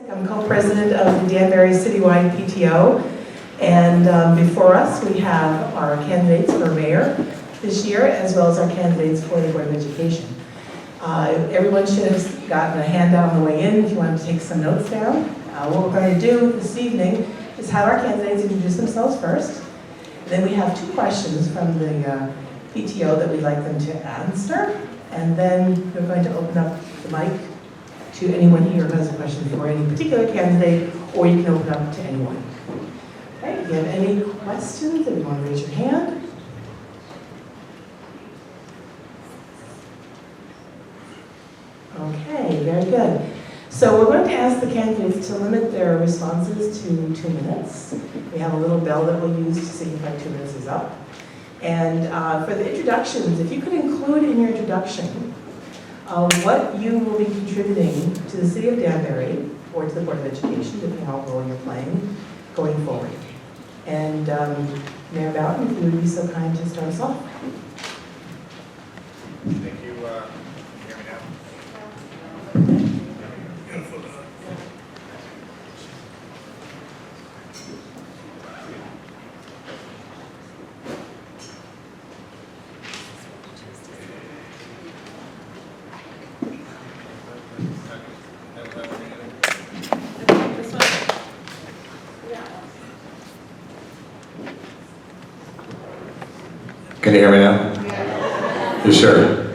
I'm co-president of the Danbury City-Wide PTO, and before us we have our candidates for mayor this year, as well as our candidates for the Board of Education. Everyone should have gotten a handout on the way in if you wanted to take some notes down. What we're going to do this evening is have our candidates introduce themselves first. Then we have 2 questions from the PTO that we'd like them to answer, and then we're going to open up the mic to anyone here who has a question for any particular candidate, or you can open up to anyone. Okay, if you have any questions, if you want to raise your hand. Okay, very good. So we're going to ask the candidates to limit their responses to 2 minutes. We have a little bell that we'll use to signify 2 minutes is up. And for the introductions, if you could include in your introduction what you will be contributing to the City of Danbury or to the Board of Education, depending on what role you're playing, going forward. And Mayor Bowden, if you would be so kind to start us off. Thank you. Can you hear me now? Can you hear me now? Yeah. You sure?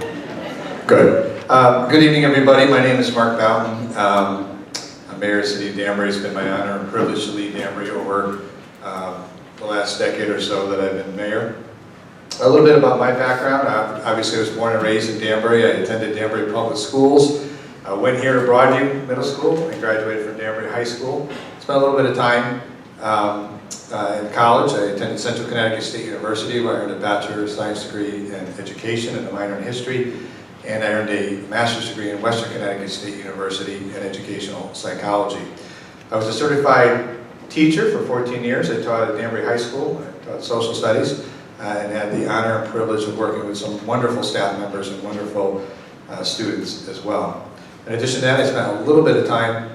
Good. Good evening, everybody. My name is Mark Bowden. I'm Mayor of the City of Danbury. It's been my honor and privilege to lead Danbury over the last decade or so that I've been mayor. A little bit about my background. Obviously, I was born and raised in Danbury. I attended Danbury Public Schools. I went here to Broadview Middle School and graduated from Danbury High School. Spent a little bit of time in college. I attended Central Connecticut State University, where I earned a Bachelor of Science degree in Education and a minor in History, and I earned a Master's degree in Western Connecticut State University in Educational Psychology. I was a certified teacher for 14 years. I taught at Danbury High School. I taught social studies and had the honor and privilege of working with some wonderful staff members and wonderful students as well. In addition to that, I spent a little bit of time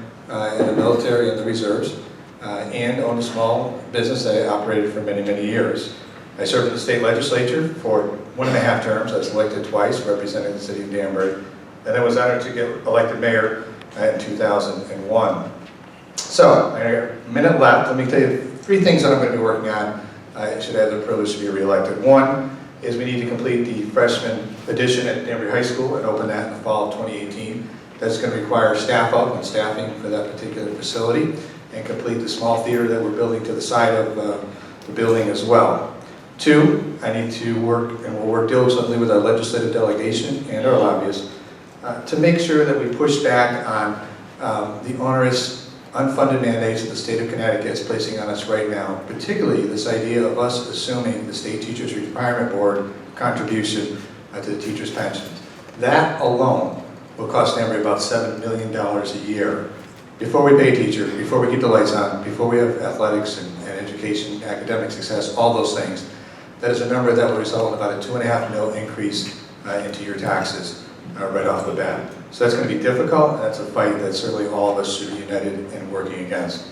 in the military and the reserves. And owned a small business that I operated for many, many years. I served in the state legislature for 1.5 terms. I was elected twice, representing the city of Danbury. And I was honored to get elected mayor in 2001. So, I have a minute left. Let me tell you 3 things that I'm going to be working on. I should have the privilege to be reelected. One is we need to complete the freshman addition at Danbury High School and open that in the fall of 2018. That's going to require staff up and staffing for that particular facility, and complete the small theater that we're building to the side of the building as well. 2, I need to work, and we'll work diligently with our legislative delegation and our lobbyists to make sure that we push back on the onerous, unfunded mandates that the state of Connecticut is placing on us right now, particularly this idea of us assuming the State Teachers Retirement Board contribution to the teachers' pensions. That alone will cost Danbury about $7 million a year. Before we pay a teacher, before we keep the lights on, before we have athletics and education, academic success, all those things, that is a number that will result in about a $2.5 million increase into your taxes right off the bat. So that's going to be difficult, and that's a fight that certainly all of us should be united in working against.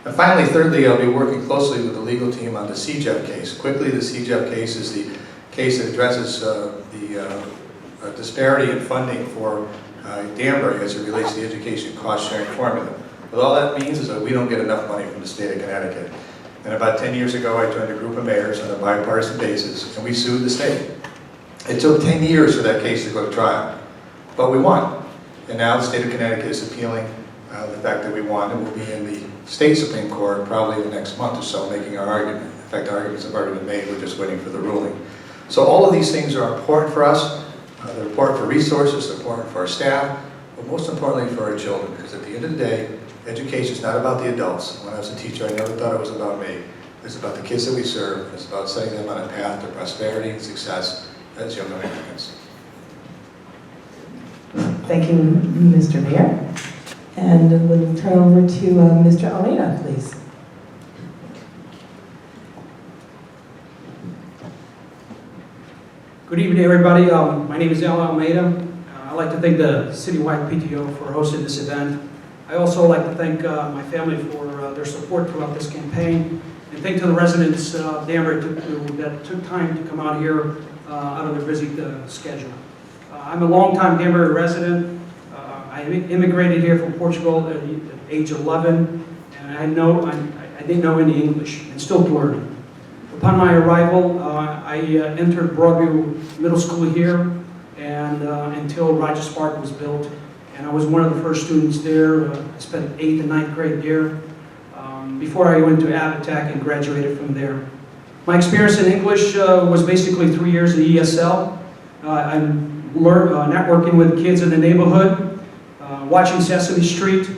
And finally, thirdly, I'll be working closely with the legal team on the CJEF case. Quickly, the CJEF case is the case that addresses the disparity in funding for Danbury as it relates to the education cost-sharing formula. But all that means is that we don't get enough money from the state of Connecticut. And about 10 years ago, I joined a group of mayors on a bipartisan basis, and we sued the state. It took 10 years for that case to go to trial, but we won. And now the state of Connecticut is appealing the fact that we won, and we'll be in the state Supreme Court probably the next month or so making our argument. In fact, arguments have already been made, we're just waiting for the ruling. So all of these things are important for us. They're important for resources, they're important for our staff, but most importantly for our children, because at the end of the day, education is not about the adults. When I was a teacher, I never thought it was about me. It's about the kids that we serve. It's about setting them on a path to prosperity and success as young Americans. Thank you, Mr. Mayor. And we'll turn over to Mr. Almeida, please. Good evening, everybody. My name is Al Almeida. I'd like to thank the Citywide PTO for hosting this event. I also like to thank my family for their support throughout this campaign, and thank to the residents of Danbury that took time to come out here out of their busy schedule. I'm a longtime Danbury resident. I immigrated here from Portugal at age 11, and I didn't know any English, and still learning. Upon my arrival, I entered Broadview Middle School here, and until Rogers Park was built, and I was one of the first students there. I spent 8th and 9th grade there before I went to Avatech and graduated from there. My experience in English was basically 3 years at ESL. I learned networking with kids in the neighborhood, watching Sesame Street,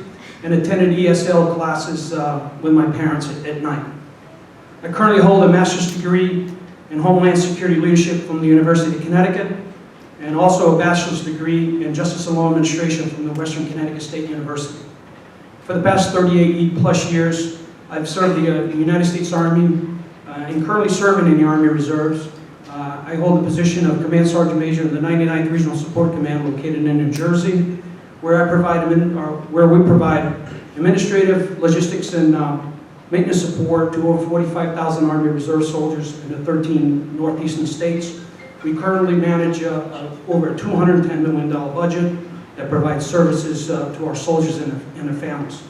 and attended ESL classes with my parents at night. I currently hold a master's degree in Homeland Security Leadership from the University of Connecticut, and also a bachelor's degree in Justice and Law Administration from the Western Connecticut State University. For the past 38 plus years, I've served the United States Army and currently serving in the Army Reserves. I hold the position of Command Sergeant Major in the 99th Regional Support Command located in New Jersey, where we provide administrative, logistics, and maintenance support to over 45,000 Army Reserve soldiers in the 13 northeastern states. We currently manage over a $210 million budget that provides services to our soldiers and their families.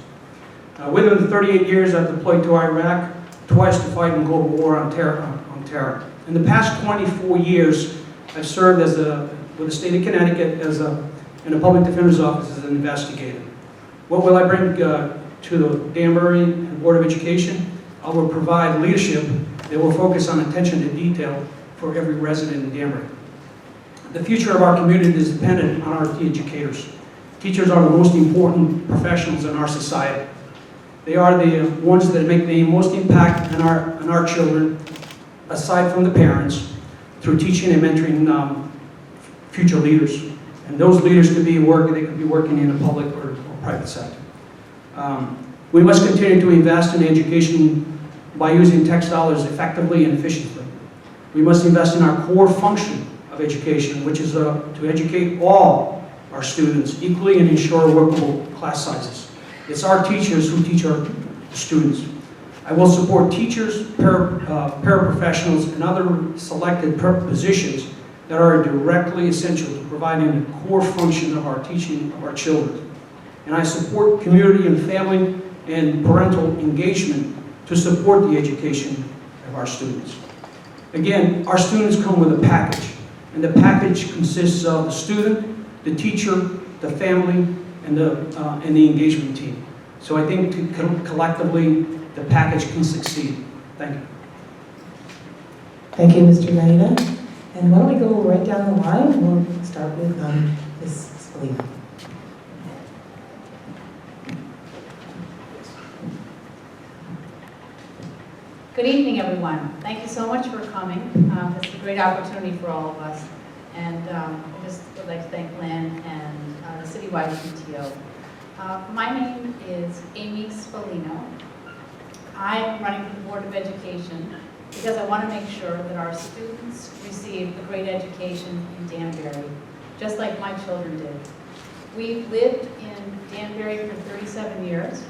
Within the 38 years, I've deployed to Iraq twice to fight in global war on terror. In the past 24 years, I've served with the state of Connecticut in the Public Defender's Office as an investigator. What will I bring to the Danbury Board of Education? I will provide leadership that will focus on attention to detail for every resident in Danbury. The future of our community is dependent on our educators. Teachers are the most important professionals in our society. They are the ones that make the most impact on our children, aside from the parents, through teaching and mentoring future leaders. And those leaders could be working in the public or private sector. We must continue to invest in education by using tax dollars effectively and efficiently. We must invest in our core function of education, which is to educate all our students equally and ensure workable class sizes. It's our teachers who teach our students. I will support teachers, paraprofessionals, and other selected positions that are directly essential to providing the core function of our teaching of our children. And I support community and family and parental engagement to support the education of our students. Again, our students come with a package, and the package consists of the student, the teacher, the family, and the engagement team. So I think collectively, the package can succeed. Thank you. Thank you, Mr. Naina. And why don't we go right down the line? We'll start with Ms. Spolino. Good evening, everyone. Thank you so much for coming. It's a great opportunity for all of us. And I just would like to thank Lynn and the City-Wide PTO. My name is Amy Spolino. I'm running for the Board of Education because I want to make sure that our students receive a great education in Danbury, just like my children did. We've lived in Danbury for 37 years.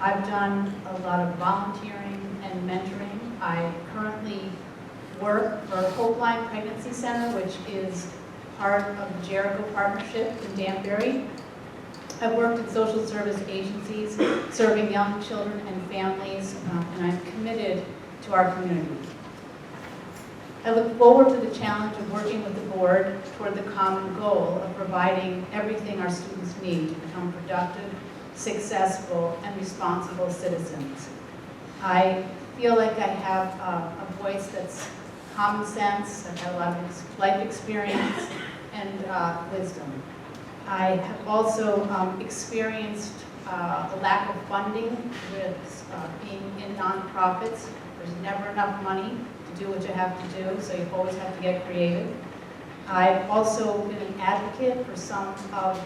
I've done a lot of volunteering and mentoring. I currently work for Hopeline Pregnancy Center, which is part of the Jericho Partnership in Danbury. I've worked in social service agencies, serving young children and families, and I'm committed to our community. I look forward to the challenge of working with the board toward the common goal of providing everything our students need to become productive, successful, and responsible citizens. I feel like I have a voice that's common sense. I've had a lot of life experience and wisdom. I have also experienced the lack of funding with being in nonprofits. There's never enough money to do what you have to do, so you always have to get creative. I've also been an advocate for some of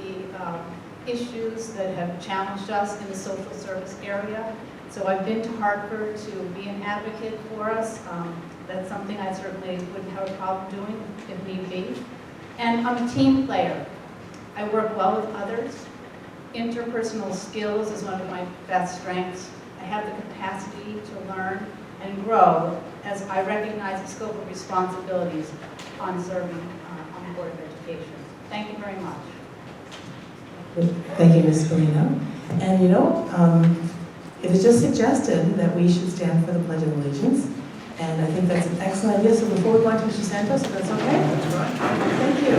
the issues that have challenged us in the social service area. So I've been to Hartford to be an advocate for us. That's something I certainly wouldn't have a problem doing if need be. And I'm a team player. I work well with others. interpersonal skills is one of my best strengths. I have the capacity to learn and grow as I recognize the scope of responsibilities on serving on the Board of Education. Thank you very much. Thank you, Ms. Spolino. And you know, it was just suggested that we should stand for the Pledge of Allegiance. And I think that's an excellent idea. So before we go on to Mr. Santos, if that's okay? That's right. Thank you.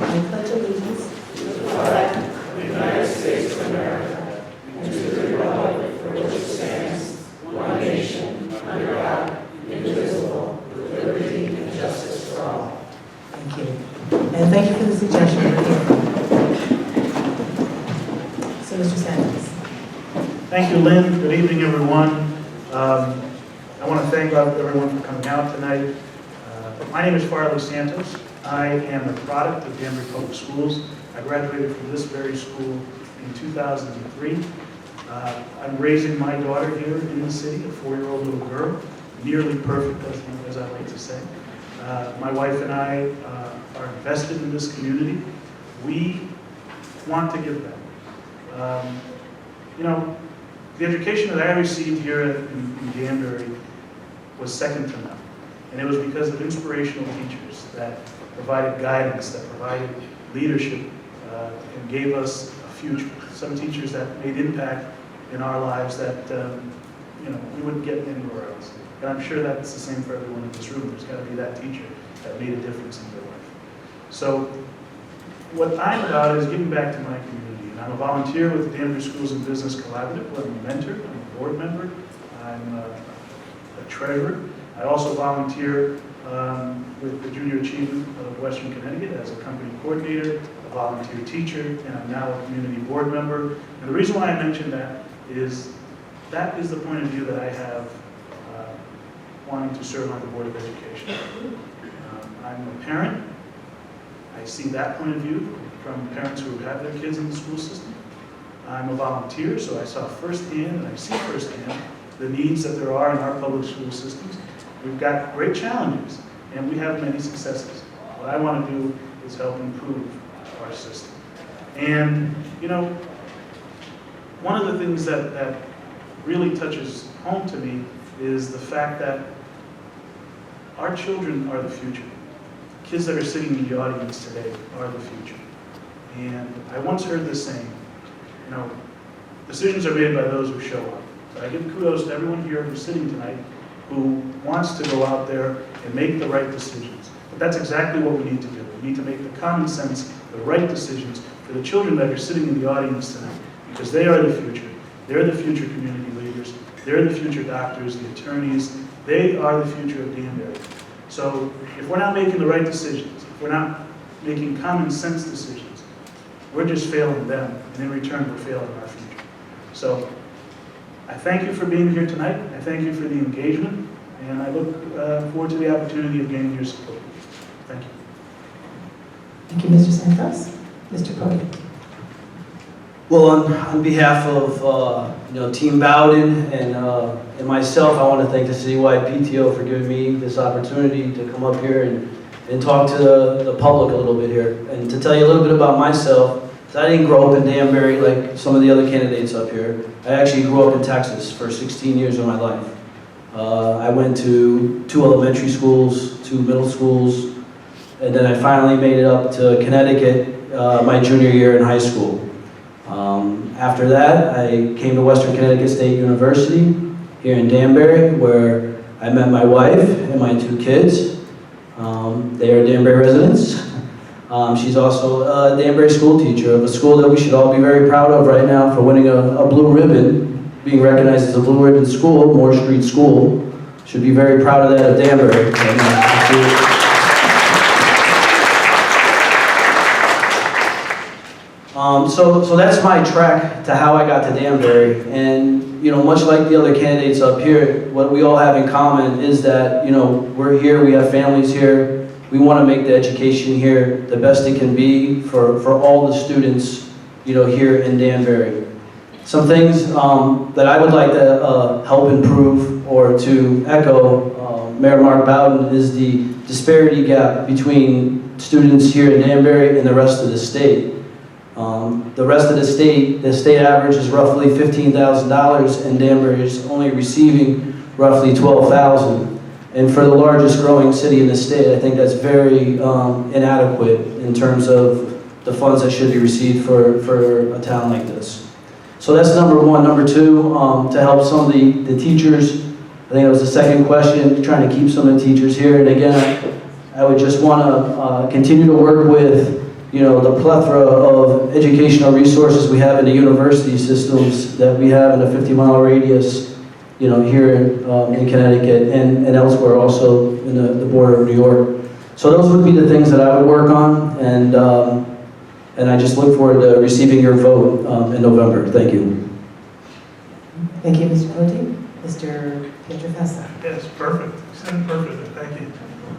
I pledge allegiance to the flag of the United States of America and to the republic for which it stands, one nation, under God, indivisible, with liberty and justice for all. Thank you. And thank you for the suggestion. So, Mr. Santos. Thank you, Lynn. Good evening, everyone. I want to thank everyone for coming out tonight. My name is Farley Santos. I am a product of Danbury Public Schools. I graduated from this very school in 2003. I'm raising my daughter here in the city, a 4-year-old little girl, nearly perfect, as I like to say. My wife and I are invested in this community. We want to give back. You know, the education that I received here in Danbury was second to none. And it was because of inspirational teachers that provided guidance, that provided leadership, and gave us a future. Some teachers that made impact in our lives that you know, we wouldn't get anywhere else. And I'm sure that's the same for everyone in this room. There's got to be that teacher that made a difference in their life. So what I'm about is giving back to my community. And I'm a volunteer with the Danbury Schools and Business Collaborative. I'm a mentor, I'm a board member, I'm a treasurer. I also volunteer with the Junior Achievement of Western Connecticut as a company coordinator, a volunteer teacher, and I'm now a community board member. And the reason why I mention that is the point of view that I have wanting to serve on the Board of Education. I'm a parent. I see that point of view from parents who have their kids in the school system. I'm a volunteer, so I saw firsthand and I see firsthand the needs that there are in our public school systems. We've got great challenges, and we have many successes. What I want to do is help improve our system. And, you know, one of the things that really touches home to me is the fact that our children are the future. Kids that are sitting in the audience today are the future. And I once heard this saying, you know, decisions are made by those who show up. So I give kudos to everyone here who's sitting tonight who wants to go out there and make the right decisions. But that's exactly what we need to do. We need to make the common sense, the right decisions for the children that are sitting in the audience tonight, because they are the future. They're the future community leaders. They're the future doctors, the attorneys. They are the future of Danbury. So if we're not making the right decisions, if we're not making common sense decisions, we're just failing them, and in return, we're failing our future. So I thank you for being here tonight. I thank you for the engagement, and I look forward to the opportunity of gaining your support. Thank you. Thank you, Mr. Santos. Mr. Cody. Well, on behalf of Team Bowden and myself, I want to thank the Citywide PTO for giving me this opportunity to come up here and talk to the public a little bit here. And to tell you a little bit about myself, I didn't grow up in Danbury like some of the other candidates up here. I actually grew up in Texas for 16 years of my life. I went to 2 elementary schools, 2 middle schools, and then I finally made it up to Connecticut my junior year in high school. After that, I came to Western Connecticut State University here in Danbury, where I met my wife and my 2 kids. They are Danbury residents. She's also a Danbury school teacher of a school that we should all be very proud of right now for winning a blue ribbon, being recognized as a blue ribbon school, Moore Street School. Should be very proud of that of Danbury. So that's my track to how I got to Danbury, and much like the other candidates up here, what we all have in common is that we're here, we have families here, we want to make the education here the best it can be for all the students here in Danbury. Some things that I would like to help improve or to echo Mayor Mark Bowden is the disparity gap between students here in Danbury and the rest of the state. The rest of the state average is roughly $15,000, and Danbury is only receiving roughly $12,000. And for the largest growing city in the state, I think that's very inadequate in terms of the funds that should be received for a town like this. So that's number one. Number two, to help some of the teachers, I think that was the second question, trying to keep some of the teachers here. And again, I would just want to continue to work with, the plethora of educational resources we have in the university systems that we have in a 50-mile radius, here in Connecticut and elsewhere, also in the border of New York. So those would be the things that I would work on, and I just look forward to receiving your vote in November. Thank you. Thank you, Mr. Conti. Mr. Petrofessa. Yes, perfect. You said it perfectly. Thank you.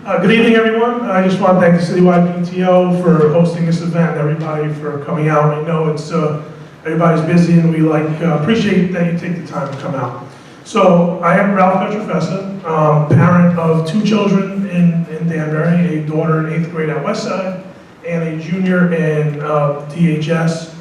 Good evening, everyone. I just want to thank the Citywide PTO for hosting this event, everybody for coming out. We know it's everybody's busy, and we appreciate that you take the time to come out. So I am Ralph Petrofessa, parent of 2 children in Danbury, a daughter in 8th grade at Westside, and a junior in DHS.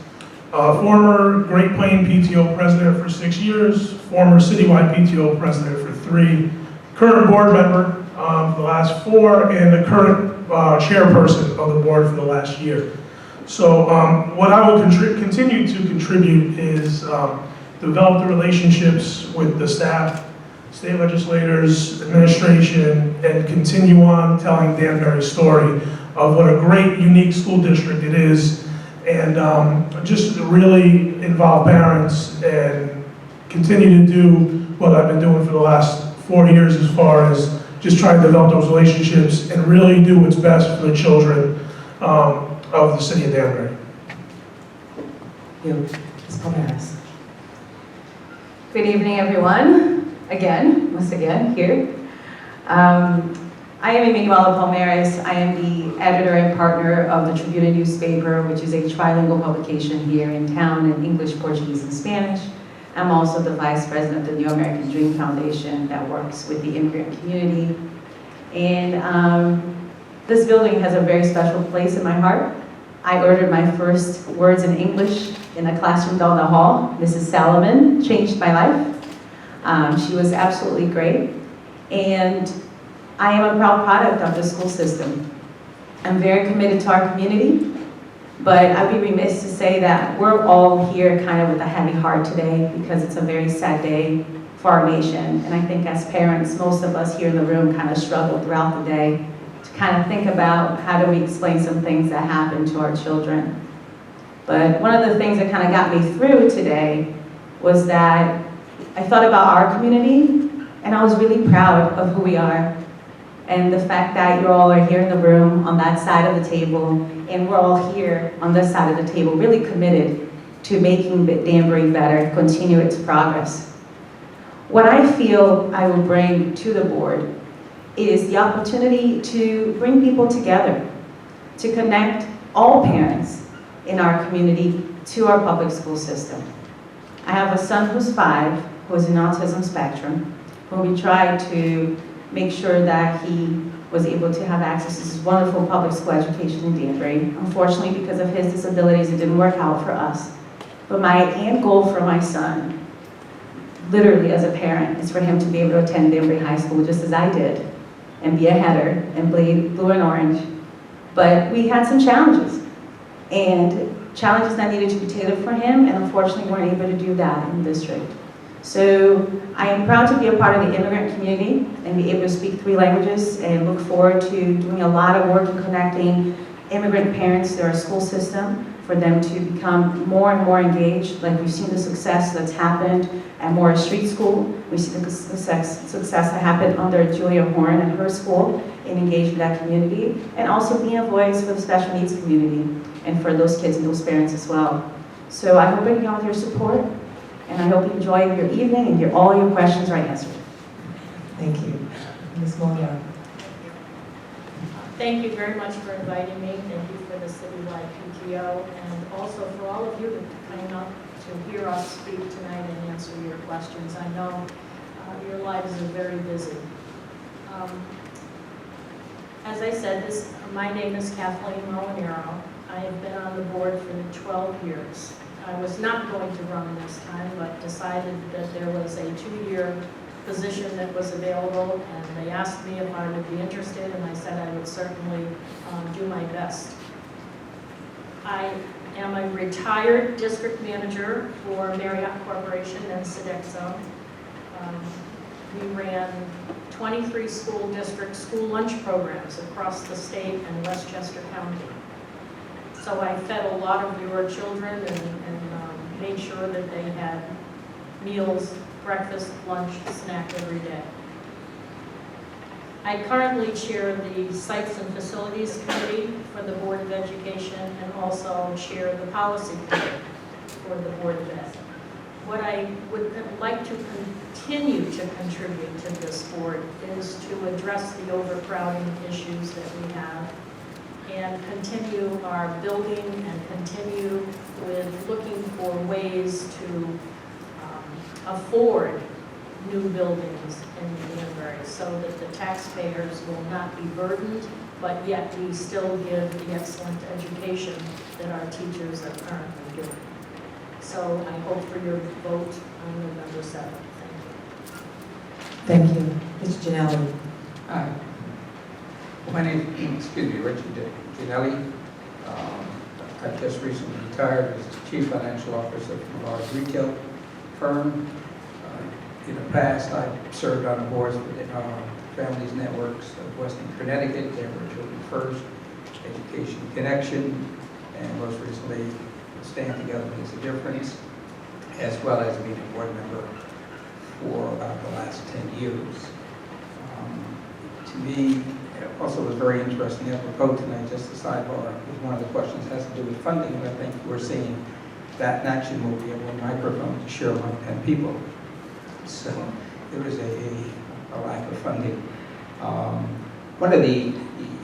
Former Great Plain PTO president for 6 years, former Citywide PTO president for 3, current board member for the last 4, and the current chairperson of the board for the last year. So what I will continue to contribute is develop the relationships with the staff, state legislators, administration, and continue on telling Danbury's story of what a great, unique school district it is, and just really involve parents and continue to do what I've been doing for the last 4 years as far as just trying to develop those relationships and really do what's best for the children of the city of Danbury. Thank you. Ms. Palmares. Good evening, everyone. Once again, here. I am Emanuela Palmares. I am the editor and partner of the Tribune newspaper, which is a trilingual publication here in town in English, Portuguese, and Spanish. I'm also the vice president of the New American Dream Foundation that works with the immigrant community. And this building has a very special place in my heart. I ordered my first words in English in a classroom down the hall. Mrs. Salomon changed my life. She was absolutely great. And I am a proud product of the school system. I'm very committed to our community, but I'd be remiss to say that we're all here kind of with a heavy heart today because it's a very sad day for our nation. And I think as parents, most of us here in the room kind of struggle throughout the day to kind of think about how do we explain some things that happen to our children. But one of the things that kind of got me through today was that I thought about our community, and I was really proud of who we are. And the fact that you all are here in the room on that side of the table, and we're all here on this side of the table, really committed to making Danbury better, continue its progress. What I feel I will bring to the board is the opportunity to bring people together, to connect all parents in our community to our public school system. I have a son who's 5, who is in autism spectrum, who we tried to make sure that he was able to have access to this wonderful public school education in Danbury. Unfortunately, because of his disabilities, it didn't work out for us. But my end goal for my son, literally as a parent, is for him to be able to attend Danbury High School just as I did, and be a header, and bleed blue and orange. But we had some challenges, and challenges that needed to be tailored for him, and unfortunately weren't able to do that in the district. So I am proud to be a part of the immigrant community and be able to speak 3 languages, and look forward to doing a lot of work in connecting immigrant parents to our school system for them to become more and more engaged. Like we've seen the success that's happened at Morris Street School. We see the success that happened under Julia Horn and her school in engaging that community, and also being a voice for the special needs community and for those kids and those parents as well. So I hope you get all your support. And I hope you enjoy your evening and hear all your questions are answered. Thank you. Ms. Mullion. Thank you very much for inviting me. Thank you for the Citywide PTO, and also for all of you coming up to hear us speak tonight and answer your questions. I know your lives are very busy. As I said, my name is Kathleen Molinaro. I have been on the board for 12 years. I was not going to run this time, but decided that there was a 2-year position that was available, and they asked me if I would be interested, and I said I would certainly do my best. I am a retired district manager for Marriott Corporation and Sodexo. We ran 23 school district school lunch programs across the state and Westchester County. So I fed a lot of your children and made sure that they had meals, breakfast, lunch, snack every day. I currently chair the Sites and Facilities Committee for the Board of Education and also chair the Policy Committee for the Board of Ed. What I would like to continue to contribute to this board is to address the overcrowding issues that we have and continue our building and continue with looking for ways to afford new buildings in Danbury so that the taxpayers will not be burdened, but yet we still give the excellent education that our teachers are currently giving. So I hope for your vote on November 7th. Thank you. Thank you. Mr. Genelli. Hi. My name is, Richard Genelli. I just recently retired as Chief Financial Officer from a large retail firm. In the past, I served on the boards for Families Networks of Western Connecticut, Danbury Children First, Education Connection, and most recently, Stand Together Makes a Difference, as well as being a board member for about the last 10 years. To me, it also was very interesting, apropos tonight, just a sidebar, because one of the questions has to do with funding, and I think we're seeing that Action will be able to microphone to share among 10 people. So there is a lack of funding. One of the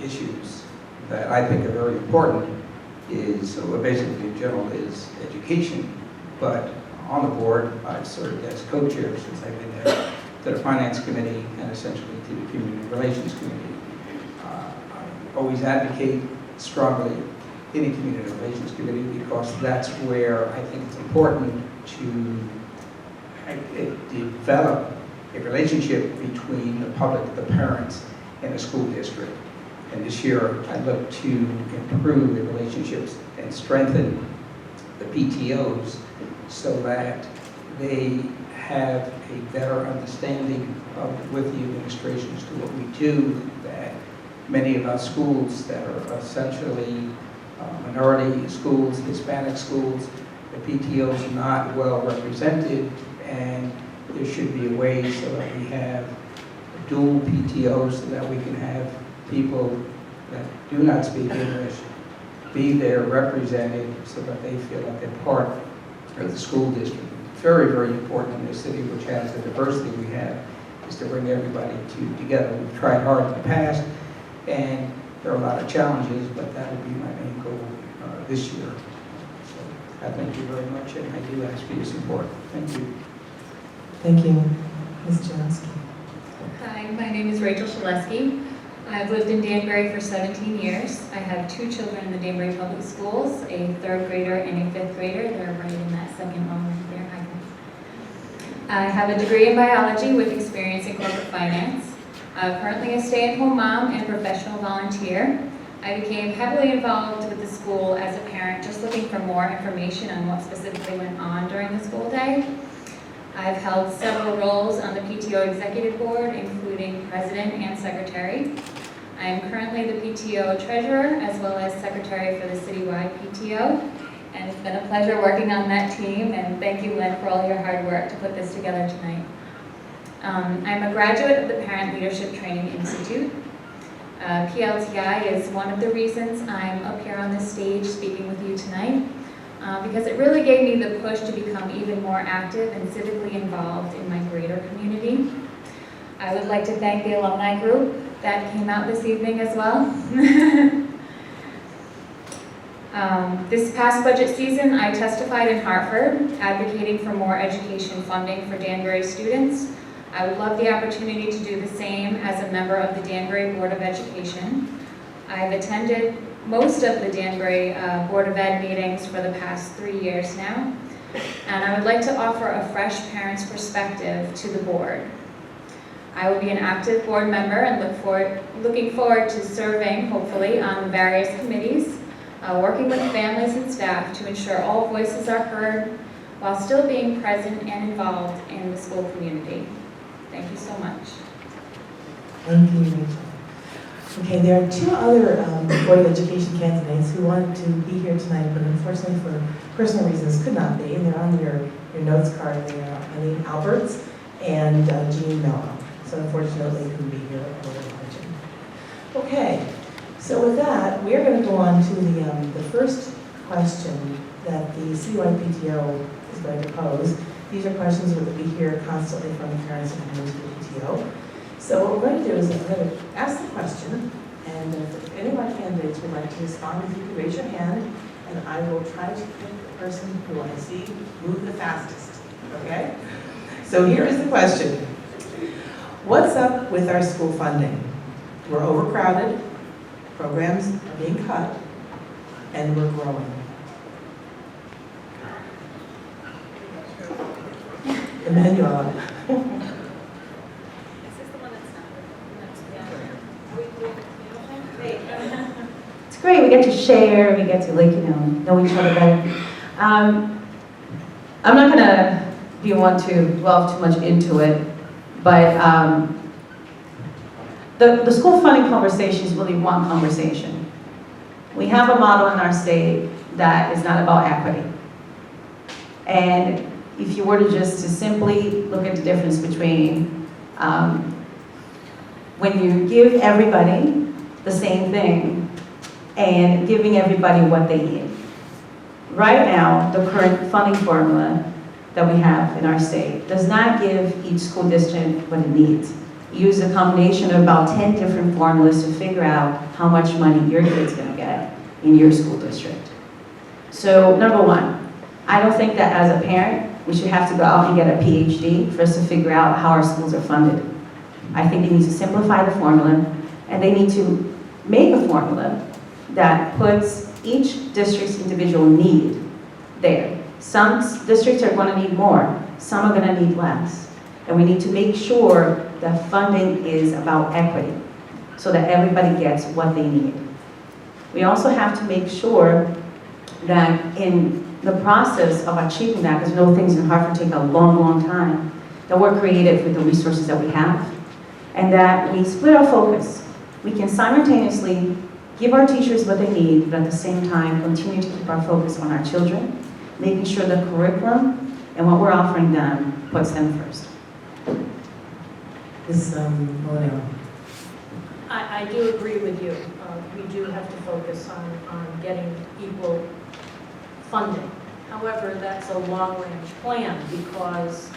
issues that I think are very important is, well, basically in general, is education. But on the board, I've served as co-chair since I've been there to the Finance Committee and essentially to the Community Relations Committee. I always advocate strongly in the Community Relations Committee because that's where I think it's important to develop a relationship between the public, the parents, and the school district. And this year, I look to improve the relationships and strengthen the PTOs so that they have a better understanding with the administration as to what we do, that many of our schools that are essentially minority schools, Hispanic schools, the PTOs are not well represented, and there should be a way so that we have dual PTOs so that we can have people that do not speak English be there represented so that they feel like they're part of the school district. Very, very important in this city, which has the diversity we have, is to bring everybody together. We've tried hard in the past, and there are a lot of challenges, but that will be my main goal this year. So I thank you very much, and I do ask for your support. Thank you. Thank you. Ms. Scholeski. Hi, my name is Rachel Scholeski. I've lived in Danbury for 17 years. I have 2 children in the Danbury Public Schools, a 3rd grader and a 5th grader. They're right in that second one right there. Hi, guys. I have a degree in biology with experience in corporate finance. Currently a stay-at-home mom and professional volunteer. I became heavily involved with the school as a parent, just looking for more information on what specifically went on during the school day. I've held several roles on the PTO Executive Board, including President and Secretary. I am currently the PTO Treasurer, as well as Secretary for the Citywide PTO. And it's been a pleasure working on that team, and thank you, Lynn, for all your hard work to put this together tonight. I'm a graduate of the Parent Leadership Training Institute. PLTI is one of the reasons I'm up here on this stage speaking with you tonight. Because it really gave me the push to become even more active and civically involved in my greater community. I would like to thank the alumni group that came out this evening as well. This past budget season, I testified in Hartford, advocating for more education funding for Danbury students. I would love the opportunity to do the same as a member of the Danbury Board of Education. I've attended most of the Danbury Board of Ed meetings for the past 3 years now, and I would like to offer a fresh parent's perspective to the board. I will be an active board member and looking forward to serving, hopefully, on the various committees, working with families and staff to ensure all voices are heard while still being present and involved in the school community. Thank you so much. Thank you, Rachel. Okay, there are two other Board of Education candidates who wanted to be here tonight, but unfortunately for personal reasons could not be. And they're on your notes card. They are Eileen Alberts and Jean Mello. So unfortunately they couldn't be here over the luncheon. Okay, so with that, we're going to go on to the first question that the Citywide PTO is going to pose. These are questions that we hear constantly from the parents and members of the PTO. So what we're going to do is I'm going to ask the question, and if any of our candidates would like to respond, if you could raise your hand, and I will try to pick the person who I see move the fastest, okay? So here is the question. What's up with our school funding? We're overcrowded, programs are being cut, and we're growing. Emmanuel. It's great, we get to share, we get to know each other better. I'm not gonna be one to delve too much into it, but the school funding conversation is really one conversation. We have a model in our state that is not about equity. And if you were to simply look at the difference between when you give everybody the same thing and giving everybody what they need. Right now, the current funding formula that we have in our state does not give each school district what it needs. You use a combination of about 10 different formulas to figure out how much money your kid's gonna get in your school district. So, number one, I don't think that as a parent, we should have to go out and get a PhD for us to figure out how our schools are funded. I think they need to simplify the formula, and they need to make a formula that puts each district's individual need there. Some districts are going to need more, some are going to need less. And we need to make sure that funding is about equity, so that everybody gets what they need. We also have to make sure that in the process of achieving that, because we know things in Hartford take a long, long time, that we're creative with the resources that we have, and that we split our focus. We can simultaneously give our teachers what they need, but at the same time continue to keep our focus on our children, making sure the curriculum and what we're offering them puts them first. Spolino. I do agree with you. We do have to focus on getting equal funding. However, that's a long-range plan because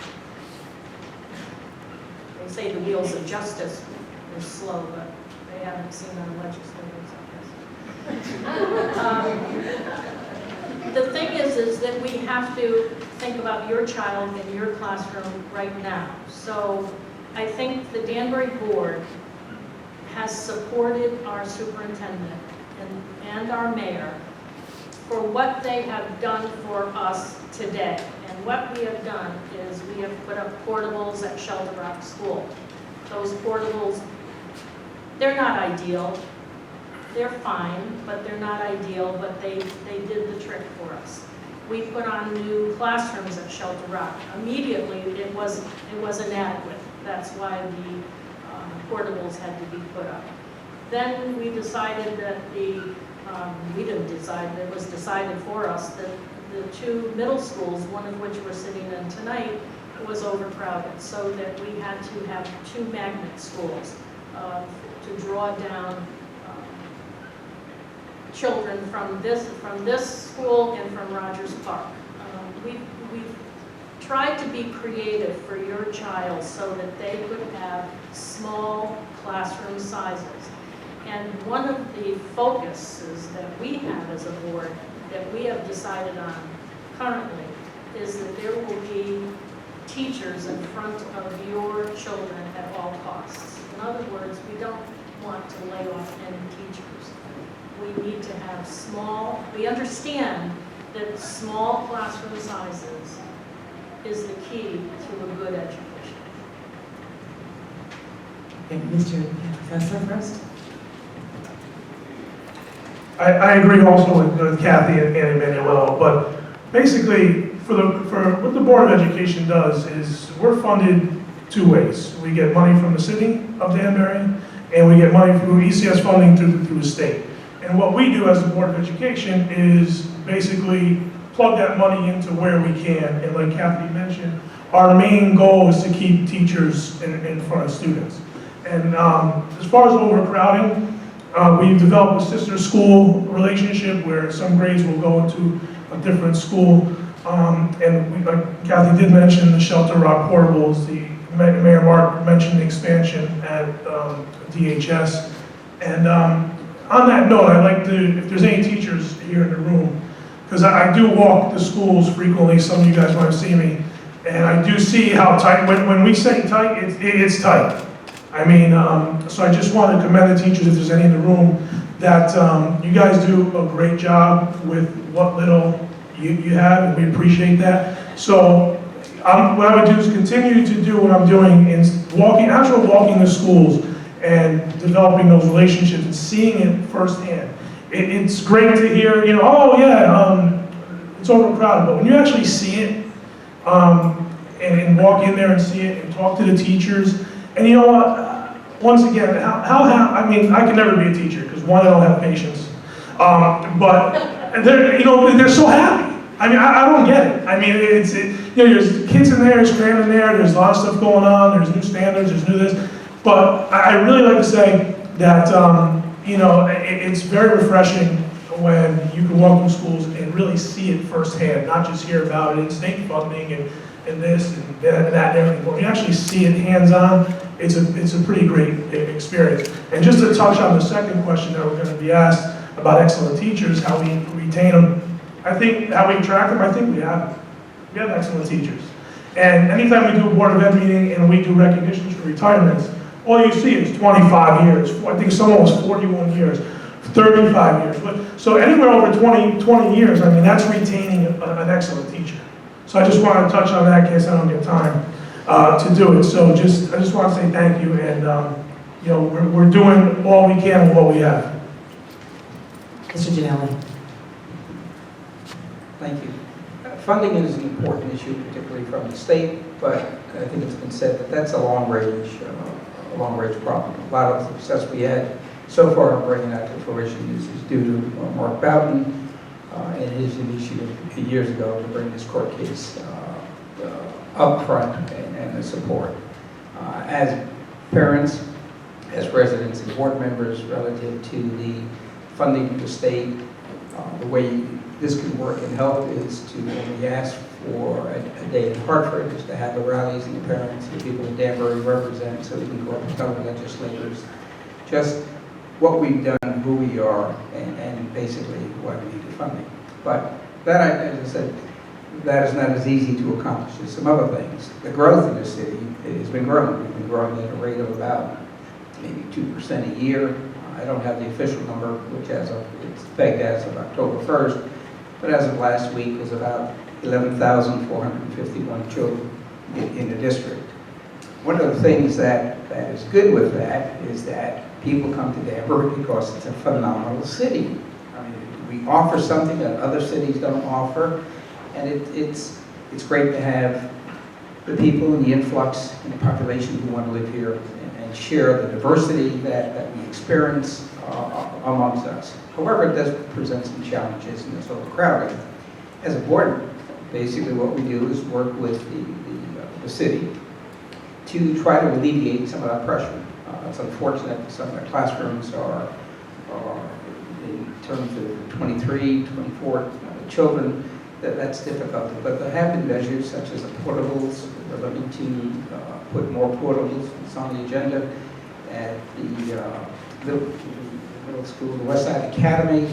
they say the wheels of justice are slow, but they haven't seen our legislators, I guess. The thing is that we have to think about your child in your classroom right now. So I think the Danbury Board has supported our superintendent and our mayor for what they have done for us today. And what we have done is we have put up portables at Shelter Rock School. Those portables, they're not ideal. They're fine, but they're not ideal, but they did the trick for us. We put on new classrooms at Shelter Rock. Immediately, it wasn't adequate. That's why the portables had to be put up. Then we decided that we didn't decide, it was decided for us that the two middle schools, one of which we're sitting in tonight, was overcrowded, so that we had to have two magnet schools to draw down children from this school and from Rogers Park. We've tried to be creative for your child so that they could have small classroom sizes. And one of the focuses that we have as a board that we have decided on currently is that there will be teachers in front of your children at all costs. In other words, we don't want to lay off any teachers. We need to have we understand that small classroom sizes is the key to a good education. Okay, Mr. Petrofessa first. I agree also with Kathy and Emmanuel, but basically, what the Board of Education does is we're funded two ways. We get money from the city of Danbury, and we get money through ECS funding through the state. And what we do as the Board of Education is basically plug that money into where we can. And like Kathy mentioned, our main goal is to keep teachers in front of students. And as far as overcrowding, we've developed a sister school relationship where some grades will go into a different school. Like Kathy did mention the Shelter Rock portables, Mayor Mark mentioned the expansion at DHS. And on that note, I'd like to, if there's any teachers here in the room, because I do walk the schools frequently, some of you guys might have seen me, and I do see how tight, when we say tight, it's tight. I mean, so I just want to commend the teachers, if there's any in the room, that you guys do a great job with what little you have, and we appreciate that. So what I would do is continue to do what I'm doing in walking the schools and developing those relationships and seeing it firsthand. It's great to hear, oh yeah, it's overcrowded, but when you actually see it, and walk in there and see it and talk to the teachers, and you know what, once again, I mean, I can never be a teacher, because one, I don't have patience, but they're so happy. I mean, I don't get it. I mean, there's kids in there, cramming there, there's a lot of stuff going on, there's new standards, there's new this, but I really like to say that, it's very refreshing when you can walk through schools and really see it firsthand, not just hear about it in state funding and this and that and everything. But when you actually see it hands-on, it's a pretty great experience. And just to touch on the second question that we're going to be asked about excellent teachers, how we retain them, I think how we attract them, I think we have excellent teachers. And anytime we do a Board of Ed meeting and we do recognitions for retirements, all you see is 25 years. I think someone was 41 years, 35 years. But, so anywhere over 20 years, I mean, that's retaining an excellent teacher. So I just wanted to touch on that in case I don't get time to do it. So I just want to say thank you, and we're doing all we can with what we have. Mr. Genelli. Thank you. Funding is an important issue, particularly from the state, but I think it's been said that that's a long-range problem. A lot of the success we had so far in bringing that to fruition is due to Mark Bowden and his initiative years ago to bring this court case up front and the support. As parents, as residents and board members relative to the funding of the state, the way this can work and help is to, when we ask for a day in Hartford, is to have the rallies and the parents and the people in Danbury represent, so we can go up and tell the legislators just what we've done, who we are, and basically why we need the funding. But that, as I said, that is not as easy to accomplish as some other things. The growth in the city has been growing. We've been growing at a rate of about maybe 2% a year. I don't have the official number, which it's pegged as of October 1st, but as of last week was about 11,451 children in the district. One of the things that is good with that is that people come to Danbury because it's a phenomenal city. I mean, we offer something that other cities don't offer, and it's great to have the people and the influx in the population who want to live here and share the diversity that we experience amongst us. However, it does present some challenges in this overcrowding. As a board, basically what we do is work with the city to try to alleviate some of that pressure. It's unfortunate that some of the classrooms are in terms of 23, 24 children, that's difficult. But there have been measures such as the portables. We're looking to put more portables. It's on the agenda at the middle school, the West Side Academy,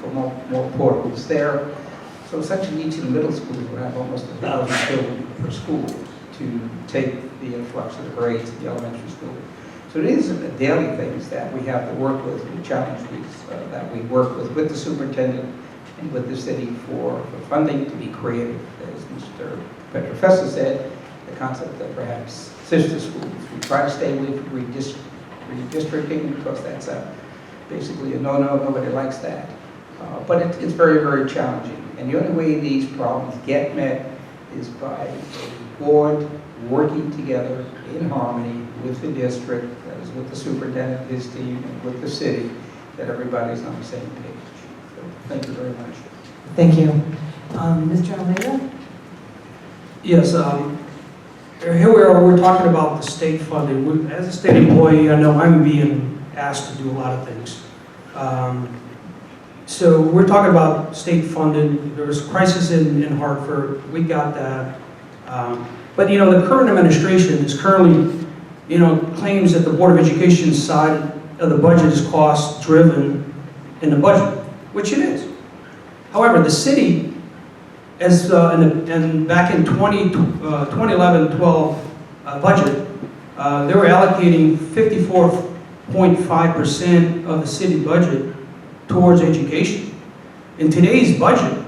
for more portables there. So essentially each of the middle schools will have almost 1,000 children per school to to take the influx of the grades at the elementary school. So it isn't the daily things that we have to work with, the challenges that we work with the superintendent and with the city for funding to be creative. As Mr. Petrofessa said, the concept of perhaps sister schools. We try to stay away from redistricting because that's basically a no-no, nobody likes that. But it's very, very challenging. And the only way these problems get met is by a board working together in harmony with the district, that is with the superintendent, his team, and with the city, that everybody's on the same page. So, thank you very much. Thank you. Mr. Almeida? Yes, here we are, we're talking about the state funding. As a state employee, I know I'm being asked to do a lot of things. So we're talking about state funding. There was a crisis in Hartford. We got that. But you know, the current administration is currently, you know, claims that the Board of Education side of the budget is cost driven in the budget, which it is. However, the city, as and back in 2011-12 budget, they were allocating 54.5% of the city budget towards education. In today's budget,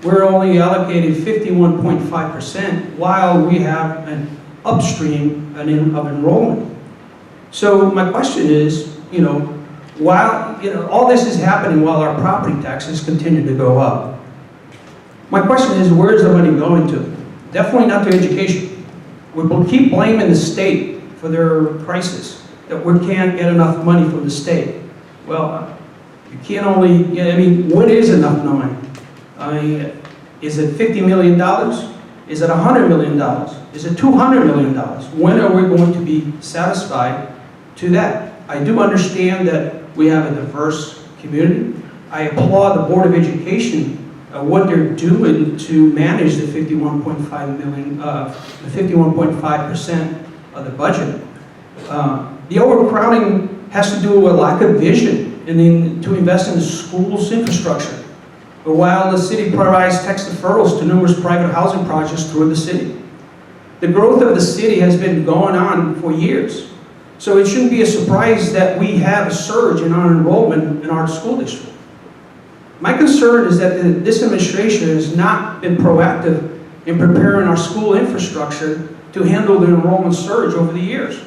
we're only allocated 51.5% while we have an upstream of enrollment. So my question is, you know, while all this is happening while our property taxes continue to go up, my question is, where is the money going to? Definitely not to education. We will keep blaming the state for their crisis, that we can't get enough money from the state. Well, you can't only, I mean, what is enough money? I mean, is it $50 million? Is it $100 million? Is it $200 million? When are we going to be satisfied to that? I do understand that we have a diverse community. I applaud the Board of Education, what they're doing to manage the 51.5% of the budget. The overcrowding has to do with a lack of vision and to invest in the school's infrastructure. But while the city provides tax deferrals to numerous private housing projects through the city. The growth of the city has been going on for years. So it shouldn't be a surprise that we have a surge in our enrollment in our school district. My concern is that this administration has not been proactive in preparing our school infrastructure to handle the enrollment surge over the years.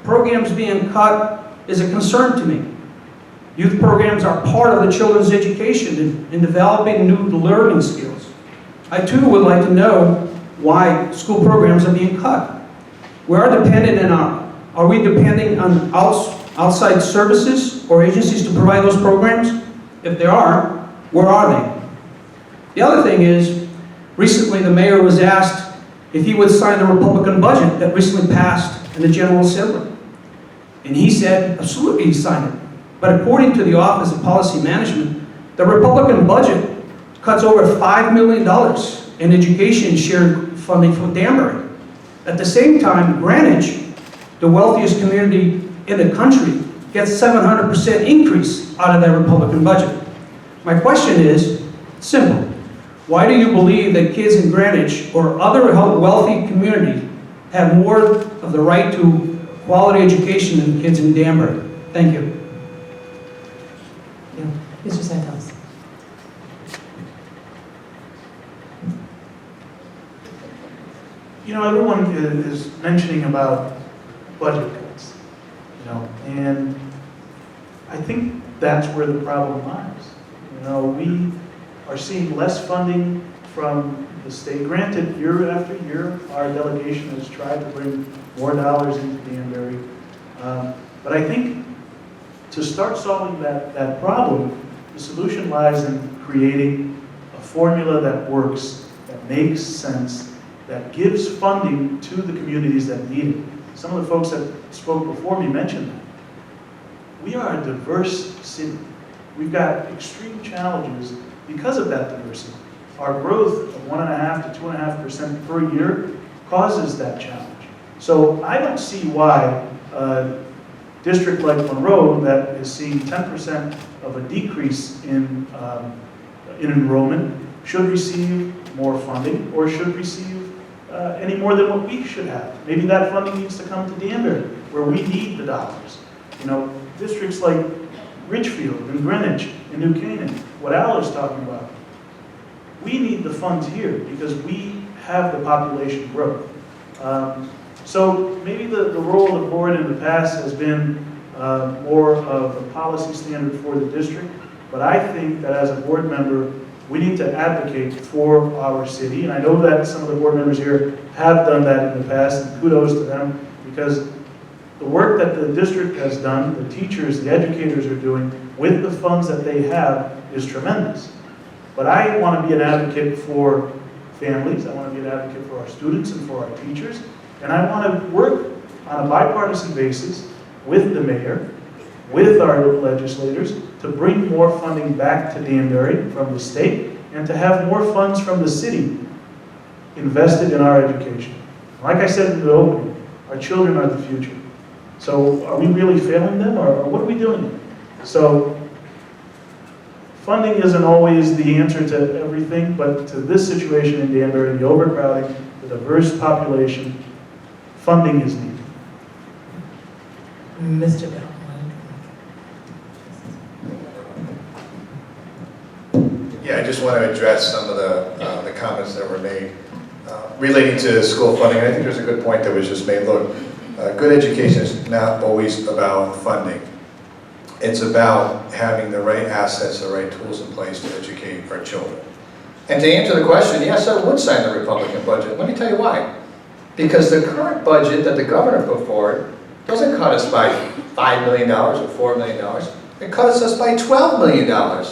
Programs being cut is a concern to me. Youth programs are part of the children's education in developing new learning skills. I too would like to know why school programs are being cut. Are we depending on outside services or agencies to provide those programs? If there are, where are they? The other thing is, recently the mayor was asked if he would sign the Republican budget that recently passed in the General Assembly. And he said, absolutely, he signed it. But according to the Office of Policy Management, the Republican budget cuts over $5 million in education shared funding for Danbury. At the same time, Greenwich, the wealthiest community in the country, gets 700% increase out of that Republican budget. My question is simple. Why do you believe that kids in Greenwich or other wealthy communities have more of the right to quality education than kids in Danbury? Thank you. Yeah. Mr. Santos. You know, everyone is mentioning about budget cuts, you know, and I think that's where the problem lies. You know, we are seeing less funding from the state. Granted, year after year, our delegation has tried to bring more dollars into Danbury. But I think to start solving that problem, the solution lies in creating a formula that works, that makes sense, that gives funding to the communities that need it. Some of the folks that spoke before me mentioned that. We are a diverse city. We've got extreme challenges because of that diversity. Our growth of 1.5 to 2.5% per year causes that challenge. So I don't see why a district like Monroe that is seeing 10% of a decrease in enrollment should receive more funding or should receive any more than what we should have. Maybe that funding needs to come to Danbury, where we need the dollars. You know, districts like Ridgefield and Greenwich and New Canaan, what Al is talking about, we need the funds here because we have the population growth. So maybe the role of the board in the past has been more of a policy standard for the district, but I think that as a board member, we need to advocate for our city, and I know that some of the board members here have done that in the past, and kudos to them, because the work that the district has done, the teachers, the educators are doing with the funds that they have is tremendous. But I want to be an advocate for families, I want to be an advocate for our students and for our teachers, and I want to work on a bipartisan basis with the mayor, with our legislators, to bring more funding back to Danbury from the state, and to have more funds from the city invested in our education. Like I said in the opening, our children are the future. So are we really failing them, or what are we doing? So funding isn't always the answer to everything, but to this situation in Danbury, the overcrowding, the diverse population, funding is needed. Mr. Bell. Yeah, I just want to address some of the comments that were made relating to school funding. I think there's a good point that was just made. Look, good education is not always about funding. It's about having the right assets, the right tools in place to educate our children. And to answer the question, yes, I would sign the Republican budget. Let me tell you why. Because the current budget that the governor put forward doesn't cut us by $5 million or $4 million. It cuts us by $12 million.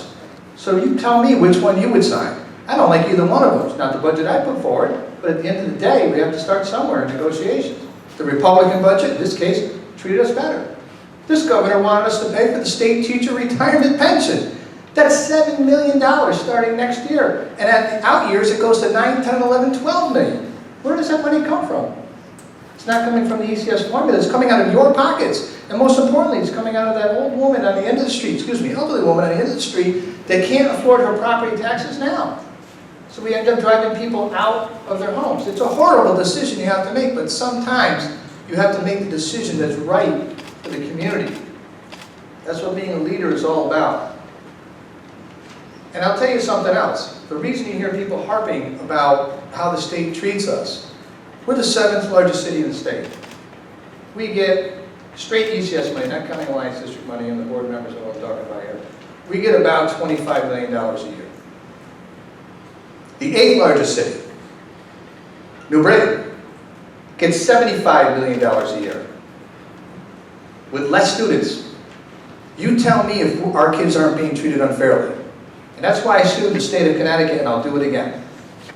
So you tell me which one you would sign. I don't like either one of them. It's not the budget I put forward, but at the end of the day, we have to start somewhere in negotiations. The Republican budget, in this case, treated us better. This governor wanted us to pay for the state teacher retirement pension. That's $7 million starting next year. And at the out years, it goes to 9, 10, 11, 12 million. Where does that money come from? It's not coming from the ECS formula. It's coming out of your pockets. And most importantly, it's coming out of that old woman on the end of the street, elderly woman on the end of the street that can't afford her property taxes now. So we end up driving people out of their homes. It's a horrible decision you have to make, but sometimes you have to make the decision that's right for the community. That's what being a leader is all about. And I'll tell you something else. The reason you hear people harping about how the state treats us, we're the 7th largest city in the state. We get straight ECS money, not counting Alliance District money, and the board members know what I'm talking about here. We get about $25 million a year. The 8th largest city, New Britain, gets $75 million a year with less students. You tell me if our kids aren't being treated unfairly. And that's why I sued the state of Connecticut, and I'll do it again.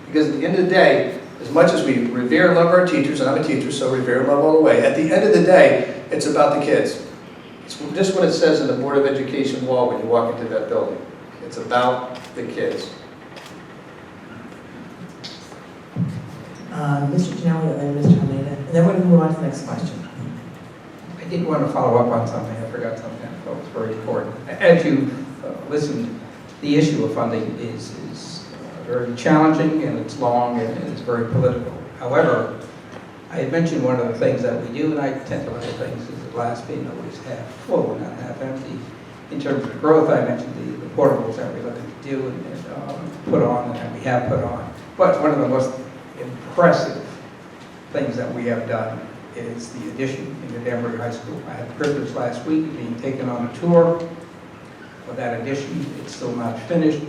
Because at the end of the day, as much as we revere and love our teachers, and I'm a teacher, so revere and love all the way, at the end of the day, it's about the kids. It's just what it says in the Board of Education wall when you walk into that building. It's about the kids. Mr. Genelli and then Mr. Almeida, and then we're going to move on to the next question. I did want to follow up on something. I forgot something I thought was very important. As you listened, the issue of funding is very challenging, and it's long, and it's very political. However, I had mentioned one of the things that we do, and I tend to look at things as the glass being always half full, not half empty. In terms of growth, I mentioned the portables that we're looking to do and put on, and that we have put on. But one of the most impressive things that we have done is the addition in the Danbury High School. I had the privilege last week of being taken on a tour of that addition. It's still not finished.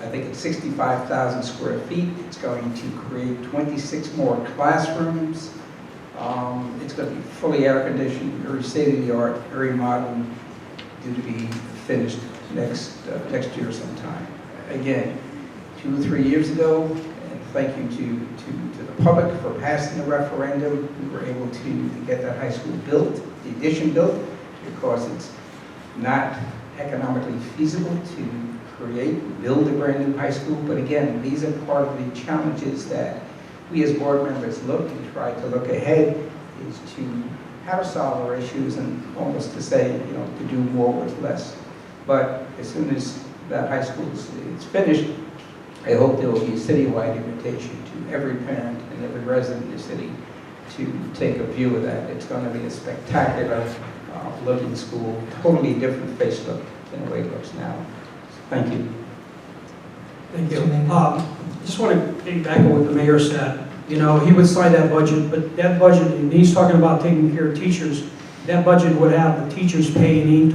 I think it's 65,000 square feet. It's going to create 26 more classrooms. It's going to be fully air conditioned, very state-of-the-art, very modern, due to be finished next year sometime. Again, 2 or 3 years ago, and thank you to the public for passing the referendum. We were able to get that high school built, the addition built, because it's not economically feasible to build a brand new high school. But again, these are part of the challenges that we as board members look and try to look ahead, is to how to solve our issues and almost to say, to do more with less. But as soon as that high school is finished, I hope there will be a citywide invitation to every parent and every resident in the city to take a view of that. It's going to be a spectacular looking school, totally different facelift than the way it looks now. Thank you. Thank you. Just want to piggyback on what the mayor said. You know, he would cite that budget, but that budget, and he's talking about taking care of teachers, that budget would have the teachers taking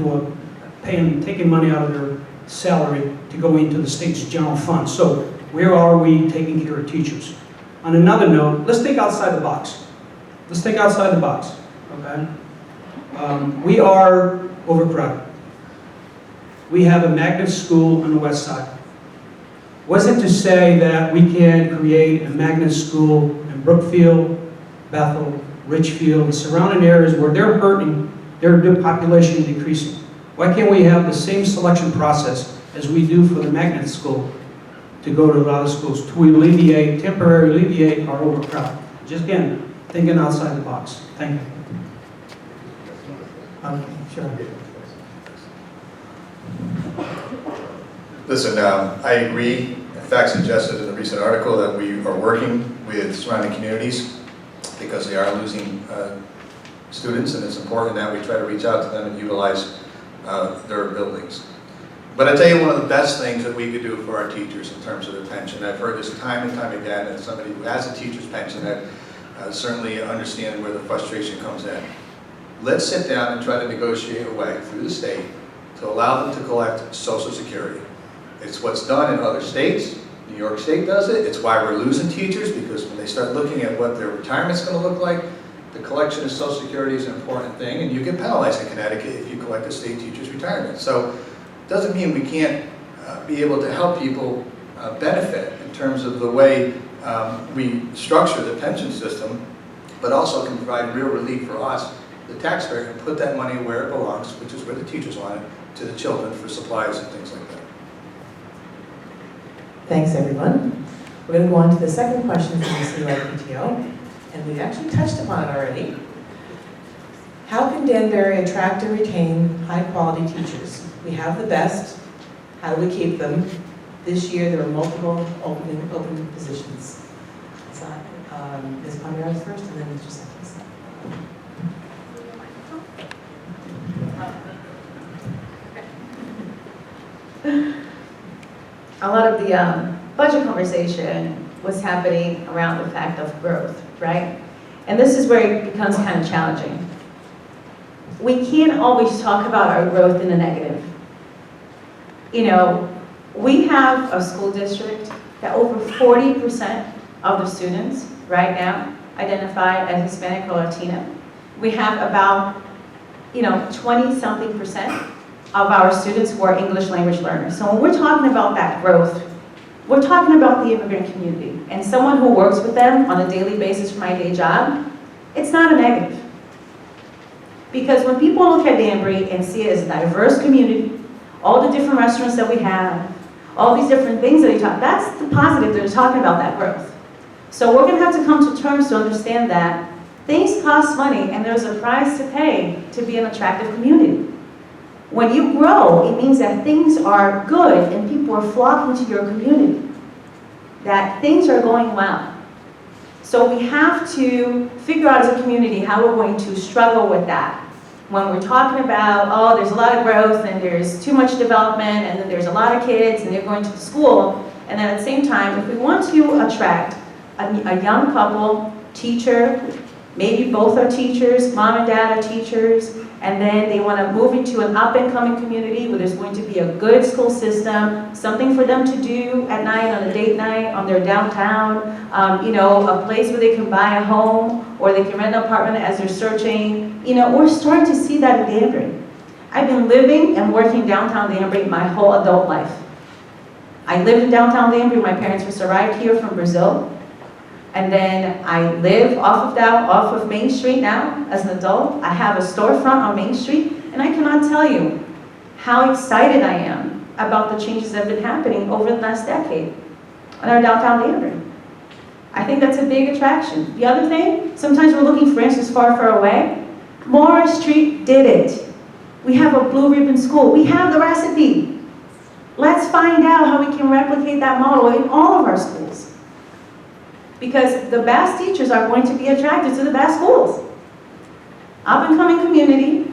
money out of their salary to go into the state's general fund. So where are we taking care of teachers? On another note, let's think outside the box. Let's think outside the box, okay? We are overcrowded. We have a magnet school on the west side. Wasn't to say that we can create a magnet school in Brookfield, Bethel, Richfield, the surrounding areas where they're hurting, their population decreasing. Why can't we have the same selection process as we do for the magnet school to go to a lot of schools to temporarily alleviate our overcrowding? Just again, thinking outside the box. Thank you. Sure. Listen, I agree. In fact, suggested in the recent article that we are working with surrounding communities because they are losing students, and it's important that we try to reach out to them and utilize their buildings. But I tell you, one of the best things that we could do for our teachers in terms of their pension, I've heard this time and time again, as somebody who has a teacher's pension, that certainly understand where the frustration comes in. Let's sit down and try to negotiate a way through the state to allow them to collect Social Security. It's what's done in other states. New York State does it. It's why we're losing teachers, because when they start looking at what their retirement's going to look like, the collection of Social Security is an important thing, and you get penalized in Connecticut if you collect a state teacher's retirement. So it doesn't mean we can't be able to help people benefit in terms of the way we structure the pension system, but also can provide real relief for us, the taxpayer, and put that money where it belongs, which is where the teachers want it, to the children for supplies and things like that. Thanks, everyone. We're going to go on to the second question from the Citywide PTO, and we actually touched upon it already. How can Danbury attract and retain high-quality teachers? We have the best. How do we keep them? This year, there are multiple open positions. So, Ms. Pomeroy first, and then Mr. Santos. A lot of the budget conversation was happening around the fact of growth, right? And this is where it becomes kind of challenging. We can't always talk about our growth in the negative. You know, we have a school district that over 40% of the students right now identify as Hispanic or Latino. We have about, 20-something% of our students who are English language learners. So when we're talking about that growth, we're talking about the immigrant community. And someone who works with them on a daily basis for my day job, it's not a negative. Because when people look at Danbury and see it as a diverse community, all the different restaurants that we have, all these different things that they talk, that's the positive, they're talking about that growth. So we're gonna have to come to terms to understand that things cost money and there's a price to pay to be an attractive community. When you grow, it means that things are good and people are flocking to your community, that things are going well. So we have to figure out as a community how we're going to struggle with that. When we're talking about, oh, there's a lot of growth and there's too much development and then there's a lot of kids and they're going to the school, and then at the same time, if we want to attract a young couple, teacher, maybe both are teachers, mom and dad are teachers, and then they want to move into an up-and-coming community where there's going to be a good school system, something for them to do at night, on a date night, on their downtown, a place where they can buy a home or they can rent an apartment as they're searching. We're starting to see that in Danbury. I've been living and working downtown Danbury my whole adult life. I lived in downtown Danbury. My parents just arrived here from Brazil. And then I live off of Main Street now as an adult. I have a storefront on Main Street, and I cannot tell you how excited I am about the changes that have been happening over the last decade in our downtown Danbury. I think that's a big attraction. The other thing, sometimes we're looking for answers far, far away. Morris Street did it. We have a blue ribbon school. We have the recipe. Let's find out how we can replicate that model in all of our schools. Because the best teachers are going to be attracted to the best schools. Up and coming community,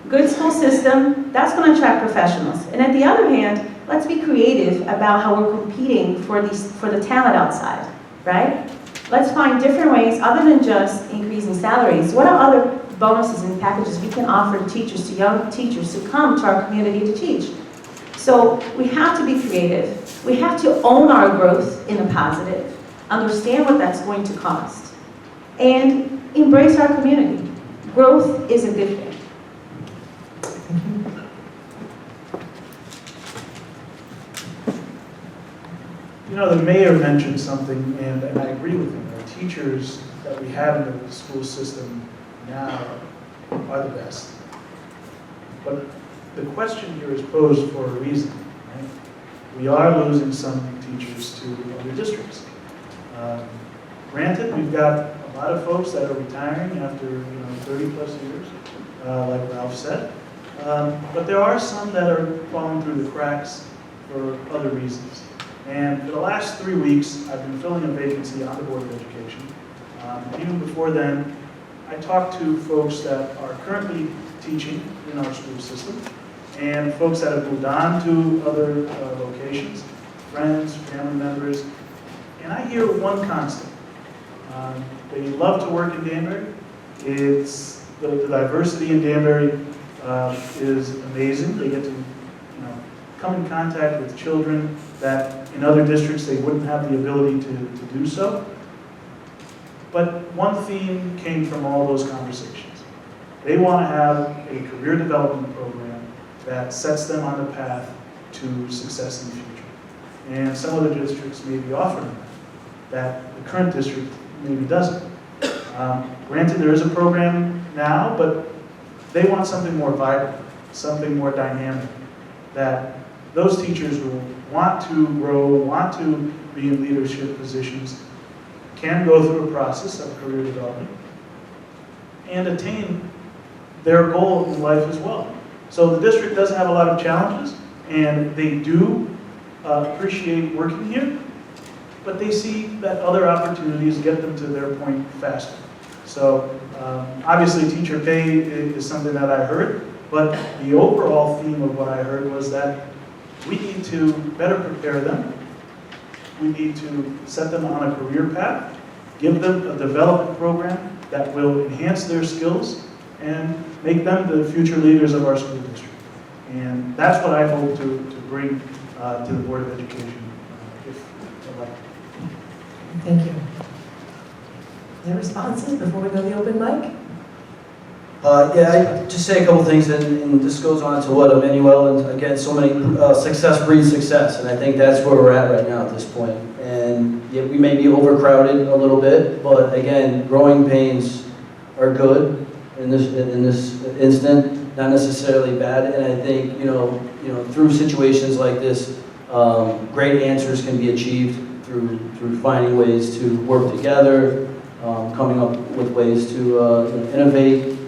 good school system, that's going to attract professionals. And at the other hand, let's be creative about how we're competing for the talent outside, right? Let's find different ways other than just increasing salaries. What are other bonuses and packages we can offer teachers, to young teachers, to come to our community to teach? So we have to be creative. We have to own our growth in a positive, understand what that's going to cost, and embrace our community. Growth is a good thing. You know, the mayor mentioned something, and I agree with him. The teachers that we have in the school system now are the best. But the question here is posed for a reason, right? We are losing some teachers to other districts. Granted, we've got a lot of folks that are retiring after 30 plus years, like Ralph said. But there are some that are falling through the cracks for other reasons. And for the last 3 weeks, I've been filling a vacancy on the Board of Education. Even before then, I talked to folks that are currently teaching in our school system and folks that have moved on to other locations, friends, family members, and I hear one constant. They love to work in Danbury. It's the diversity in Danbury is amazing. They get to come in contact with children that in other districts they wouldn't have the ability to do so. But one theme came from all those conversations. They want to have a career development program that sets them on the path to success in the future. And some other districts may be offering that the current district maybe doesn't. Granted, there is a program now, but they want something more vibrant, something more dynamic, that those teachers who want to grow, want to be in leadership positions, can go through a process of career development and attain their goal in life as well. So the district doesn't have a lot of challenges, and they do appreciate working here, but they see that other opportunities get them to their point faster. So obviously teacher pay is something that I heard, but the overall theme of what I heard was that we need to better prepare them. We need to set them on a career path, give them a development program that will enhance their skills and make them the future leaders of our school district. And that's what I hope to bring to the Board of Education if elected. Thank you. Any responses before we go to the open mic? Yeah, I just say a couple things, and this goes on to what Emmanuel, and again, so many success breeds success, and I think that's where we're at right now at this point. And yeah, we may be overcrowded a little bit, but again, growing pains are good in this instant, not necessarily bad. And I think through situations like this, great answers can be achieved through finding ways to work together, coming up with ways to innovate.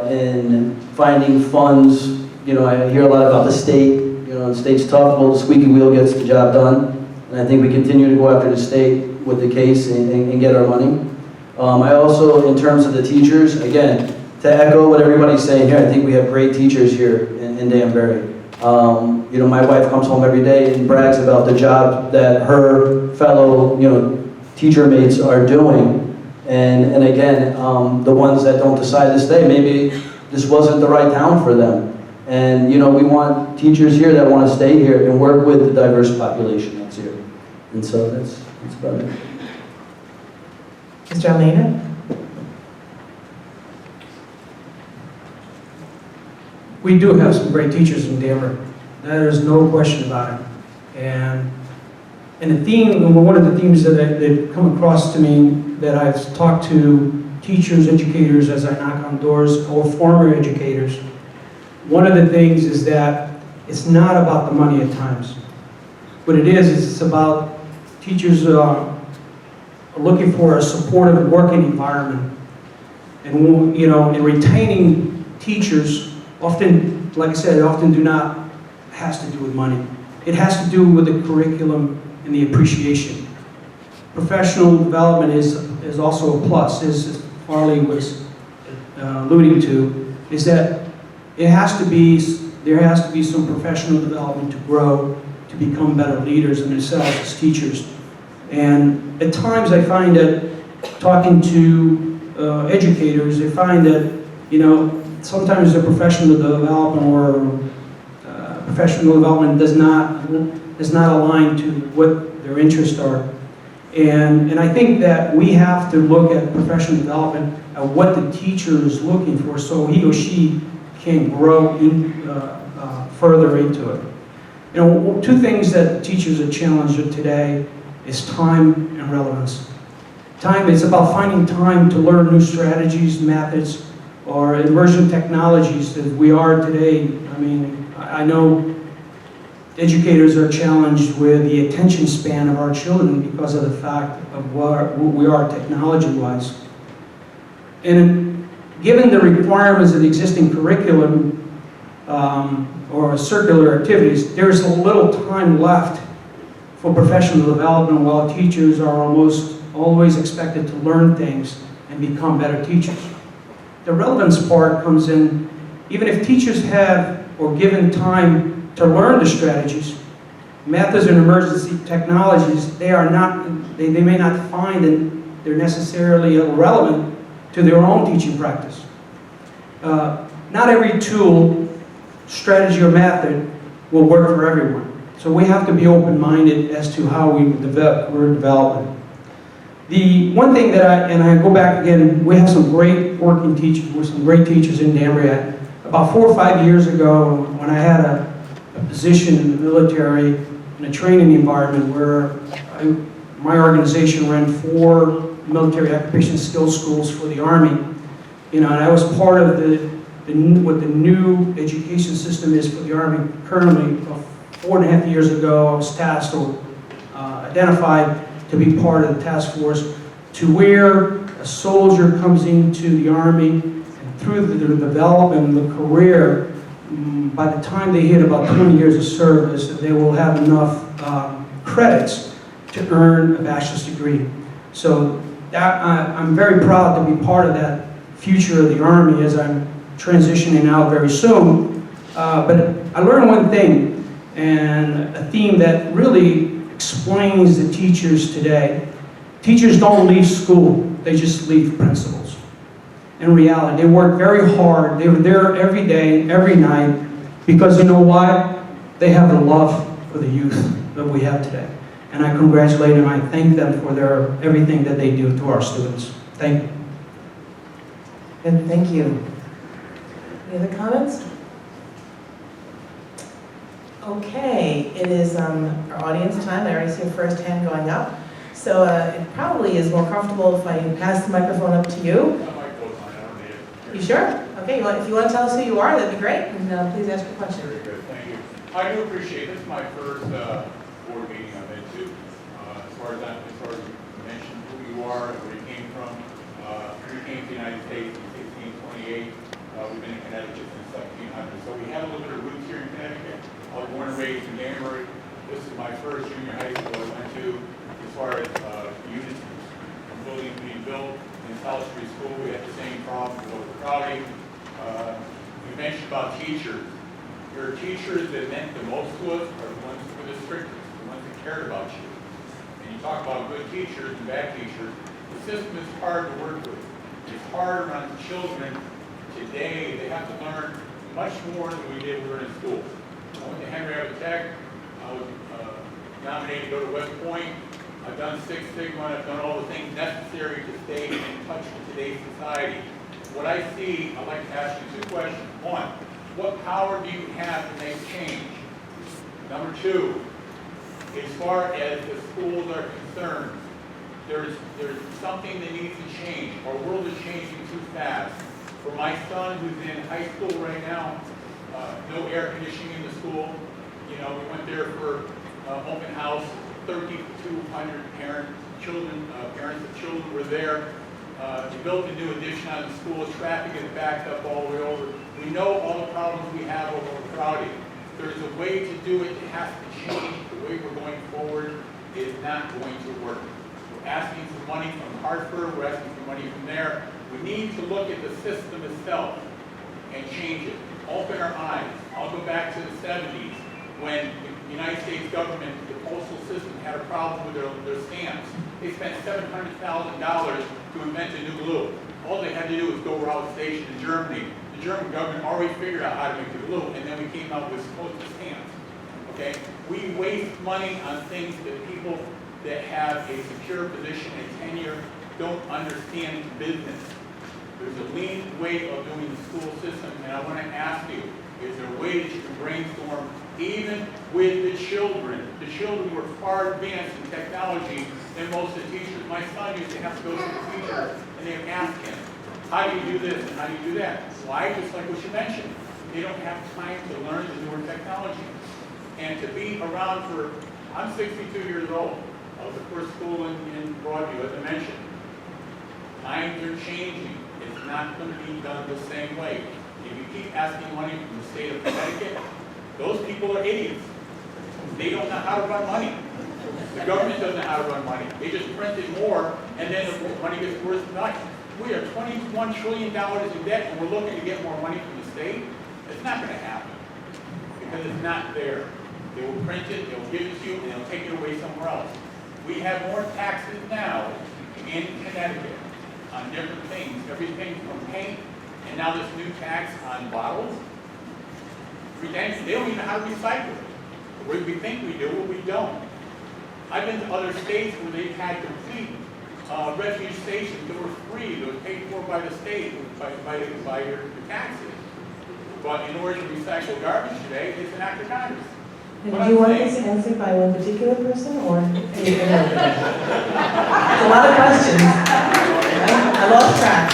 In finding funds, I hear a lot about the state. The state's tough, well, the squeaky wheel gets the job done. And I think we continue to go after the state with the case and get our money. I also, in terms of the teachers, again, to echo what everybody's saying here, I think we have great teachers here in Danbury. My wife comes home every day and brags about the job that her fellow, teacher mates are doing. And again, the ones that don't decide to stay, maybe this wasn't the right town for them. And we want teachers here that want to stay here and work with the diverse population that's here. And so that's about it. Mr. Almeida? We do have some great teachers in Danbury. There is no question about it. And the theme, one of the themes that come across to me that I've talked to teachers, educators as I knock on doors, or former educators, one of the things is that it's not about the money at times. What it is it's about teachers looking for a supportive working environment. And and retaining teachers often, like I said, often has to do with money. it has to do with the curriculum and the appreciation. Professional development is also a plus, as Farley was alluding to, is that there has to be some professional development to grow, to become better leaders in themselves as teachers. And at times I find that talking to educators, I find that, sometimes the professional development or professional development does not align to what their interests are. And I think that we have to look at professional development at what the teacher is looking for so he or she can grow further into it. Two things that teachers are challenged with today is time and relevance. Time, it's about finding time to learn new strategies, methods, or immersion technologies that we are today. I mean, I know educators are challenged with the attention span of our children because of the fact of what we are technology-wise. And given the requirements of the existing curriculum or circular activities, there's a little time left for professional development while teachers are almost always expected to learn things and become better teachers. The relevance part comes in, even if teachers have or given time to learn the strategies, methods and emergency technologies, they may not find that they're necessarily relevant to their own teaching practice. Not every tool, strategy, or method will work for everyone. So we have to be open-minded as to how we're developing. The one thing that I go back again, we have some great working teachers, with some great teachers in Danbury. About 4 or 5 years ago, when I had a position in the military, in a training environment where my organization ran 4 military occupation skills schools for the Army, and I was part of what the new education system is for the Army currently. 4.5 years ago, I was tasked or identified to be part of the task force to where a soldier comes into the Army and through the development of the career, by the time they hit about 20 years of service, they will have enough credits to earn a bachelor's degree. So I'm very proud to be part of that future of the Army as I'm transitioning out very soon. But I learned one thing, and a theme that really explains the teachers today. Teachers don't leave school, they just leave principals. In reality, they work very hard. They're there every day, every night, because you know why? They have the love for the youth that we have today. And I congratulate them, I thank them for everything that they do to our students. Thank you. Good, thank you. Any other comments? Okay, it is our audience time. I already see a first hand going up. So it probably is more comfortable if I pass the microphone up to you. You sure? Okay, if you want to tell us who you are, that'd be great. And please ask your question. Very good, thank you. I do appreciate this is my first board meeting I've been to. As far as you mentioned who you are and where you came from. We came to the United States in 1628. We've been in Connecticut since 1700. So we have a little bit of roots here in Connecticut. I was born and raised in Danbury. This is my first junior high school I went to. As far as units and buildings being built in South Street School, we had the same problem with overcrowding. You mentioned about teachers. Your teachers that meant the most to us are the ones who were the strictest, the ones that cared about you. And you talk about good teachers and bad teachers. The system is hard to work with. It's hard on children today. They have to learn much more than we did when we were in school. I went to Henry Abbott Tech. I was nominated to go to West Point. I've done Six Sigma. I've done all the things necessary to stay in touch with today's society. What I see, I'd like to ask you 2 questions. 1, what power do you have to make change? Number 2, as far as the schools are concerned, there's something that needs to change. Our world is changing too fast. For my son who's in high school right now, no air conditioning in the school. We went there for open house. 3,200 parents of children were there. They built a new addition on the school. Traffic is backed up all the way over. We know all the problems we have over overcrowding. There's a way to do it. It has to change. The way we're going forward is not going to work. We're asking for money from Hartford. We're asking for money from there. We need to look at the system itself and change it. Open our eyes. I'll go back to the 70s when the United States government, the postal system, had a problem with their stamps. They spent $700,000 to invent a new glue. All they had to do was go around the station in Germany. The German government already figured out how to make the glue, and then we came out with postal stamps. Okay? We waste money on things that people that have a secure position and tenure don't understand business. There's a lean way of doing the school system, and I want to ask you, is there a way that you can brainstorm even with the children? The children were far advanced in technology than most of the teachers. My son used to have to go to the teacher, and they would ask him, how do you do this and how do you do that? Why? Just like what you mentioned. They don't have time to learn the newer technology. And to be around for, I'm 62 years old. I was at first school in Broadview, as I mentioned. Times are changing. It's not going to be done the same way. If you keep asking money from the state of Connecticut, those people are idiots. They don't know how to run money. The government doesn't know how to run money. They just print it more, and then the money gets worse than nothing. We are $21 trillion in debt, and we're looking to get more money from the state. It's not going to happen because it's not there. They will print it, they'll give it to you, and they'll take it away somewhere else. We have more taxes now in Connecticut on different things, everything from paint, and now this new tax on bottles. They don't even know how to recycle it. We think we do, but we don't. I've been to other states where they've had complete refuge stations that were free, that were paid for by the state, by your taxes. But in order to recycle garbage today, it's an act of Congress. And do you want this answered by one particular person, or anything else? It's a lot of questions. I lost track.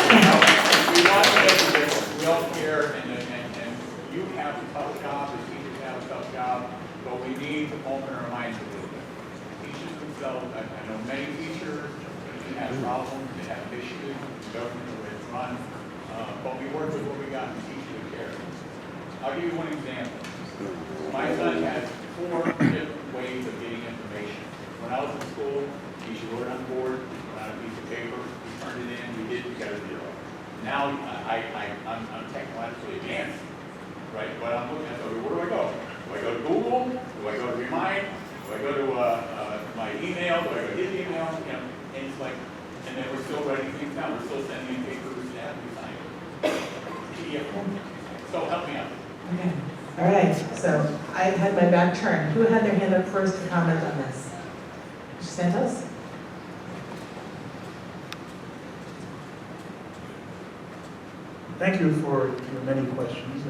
We want to make a difference. We all care, and you have a tough job, the teachers have a tough job, but we need to open our minds a little bit. Teachers themselves, I know many teachers that have problems, they have issues, the government, the way it's run, but we work with what we got and teach with care. I'll give you one example. My son has 4 different ways of getting information. When I was in school, he wrote it on the board, on a piece of paper, we turned it in, we got a 0. Now I'm technologically advanced, right? But I'm looking at, where do I go? Do I go to Google? Do I go to Remind? Do I go to my email? Do I go to his email? You know, and it's like, and then we're still writing things down. We're still sending in papers to have to be signed. PDF. So help me out. Okay. All right, so I had my back turned. Who had their hand up first to comment on this? Mr. Santos? Thank you for your many questions.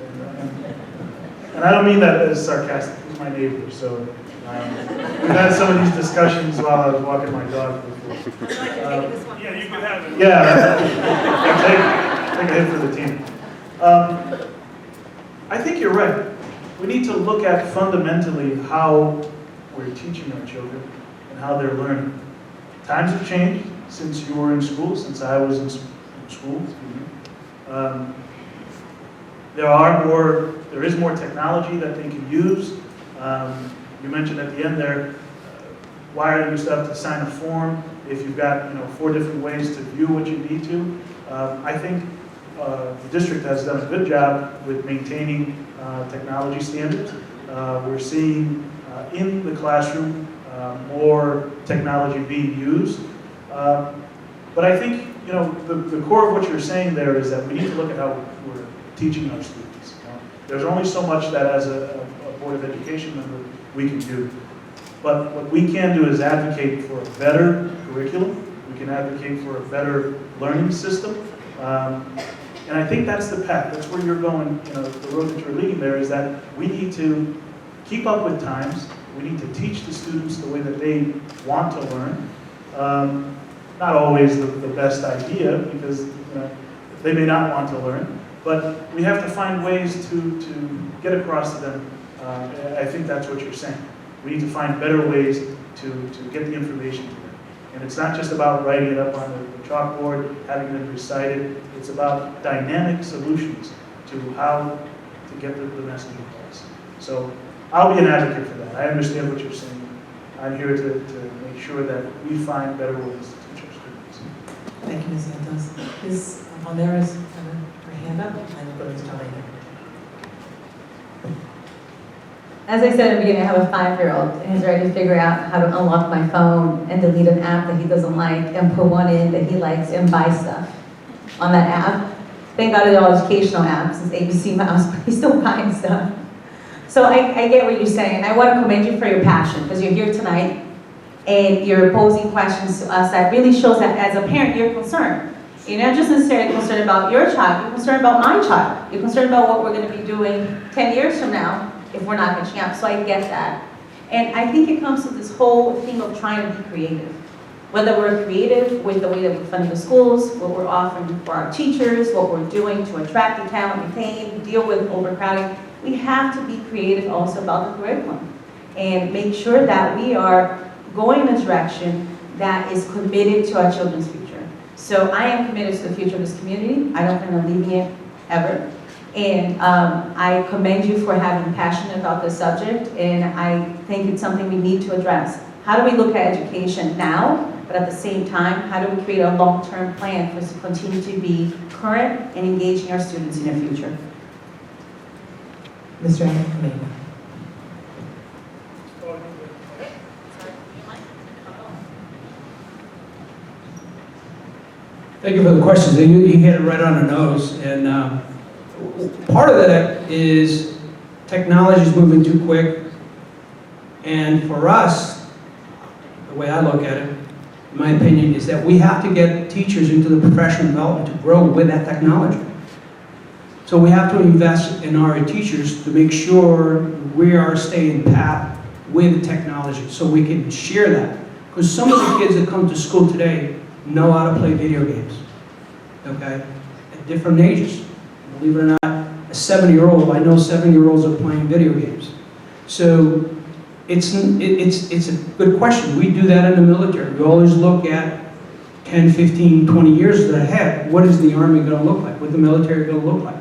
And I don't mean that as sarcastic. He's my neighbor, so we've had some of these discussions while I was walking my dog before. Yeah, you can have it. Yeah, take a hit for the team. I think you're right. We need to look at fundamentally how we're teaching our children and how they're learning. Times have changed since you were in school, since I was in school. There is more technology that they can use. You mentioned at the end there, why do you still have to sign a form if you've got 4 different ways to view what you need to? I think the district has done a good job with maintaining technology standards. We're seeing in the classroom more technology being used. But I think the core of what you're saying there is that we need to look at how we're teaching our students. There's only so much that as a Board of Education member we can do. But what we can do is advocate for a better curriculum. We can advocate for a better learning system. And I think that's the path. That's where you're going, the road that you're leading there is that we need to keep up with times. We need to teach the students the way that they want to learn. Not always the best idea because they may not want to learn, but we have to find ways to get across to them. I think that's what you're saying. We need to find better ways to get the information to them. And it's not just about writing it up on the chalkboard, having them recite it. It's about dynamic solutions to how to get the message across. So I'll be an advocate for that. I understand what you're saying. I'm here to make sure that we find better ways to teach our students. Thank you, Ms. Santos. Ms. Almaras, her hand up, and go to Ms. Chalena. As I said at the beginning, I have a 5-year-old, and he's ready to figure out how to unlock my phone and delete an app that he doesn't like and put one in that he likes and buy stuff on that app. Thank God they're all educational apps, it's ABC Mouse, but he's still buying stuff. So I get what you're saying. I want to commend you for your passion, because you're here tonight and you're posing questions to us that really shows that as a parent, you're concerned. You're not just necessarily concerned about your child, you're concerned about my child. You're concerned about what we're going to be doing 10 years from now if we're not catching up. So I get that. And I think it comes to this whole theme of trying to be creative. Whether we're creative with the way that we're funding the schools, what we're offering for our teachers, what we're doing to attract the talent, retain, deal with overcrowding, we have to be creative also about the curriculum and make sure that we are going in a direction that is committed to our children's future. So I am committed to the future of this community. I don't plan on leaving it ever. And I commend you for having passion about this subject, and I think it's something we need to address. How do we look at education now, but at the same time, how do we create a long-term plan for us to continue to be current and engaging our students in the future? Mr. Almaras. Thank you for the questions. You hit it right on the nose. And part of that is technology is moving too quick. And for us, the way I look at it, in my opinion, is that we have to get teachers into the professional development to grow with that technology. So we have to invest in our teachers to make sure we are staying pat with technology so we can share that. Because some of the kids that come to school today know how to play video games, okay, at different ages. Believe it or not, a 7-year-old, I know 7-year-olds are playing video games. So it's a good question. We do that in the military. We always look at 10, 15, 20 years ahead. What is the Army going to look like? What the military going to look like?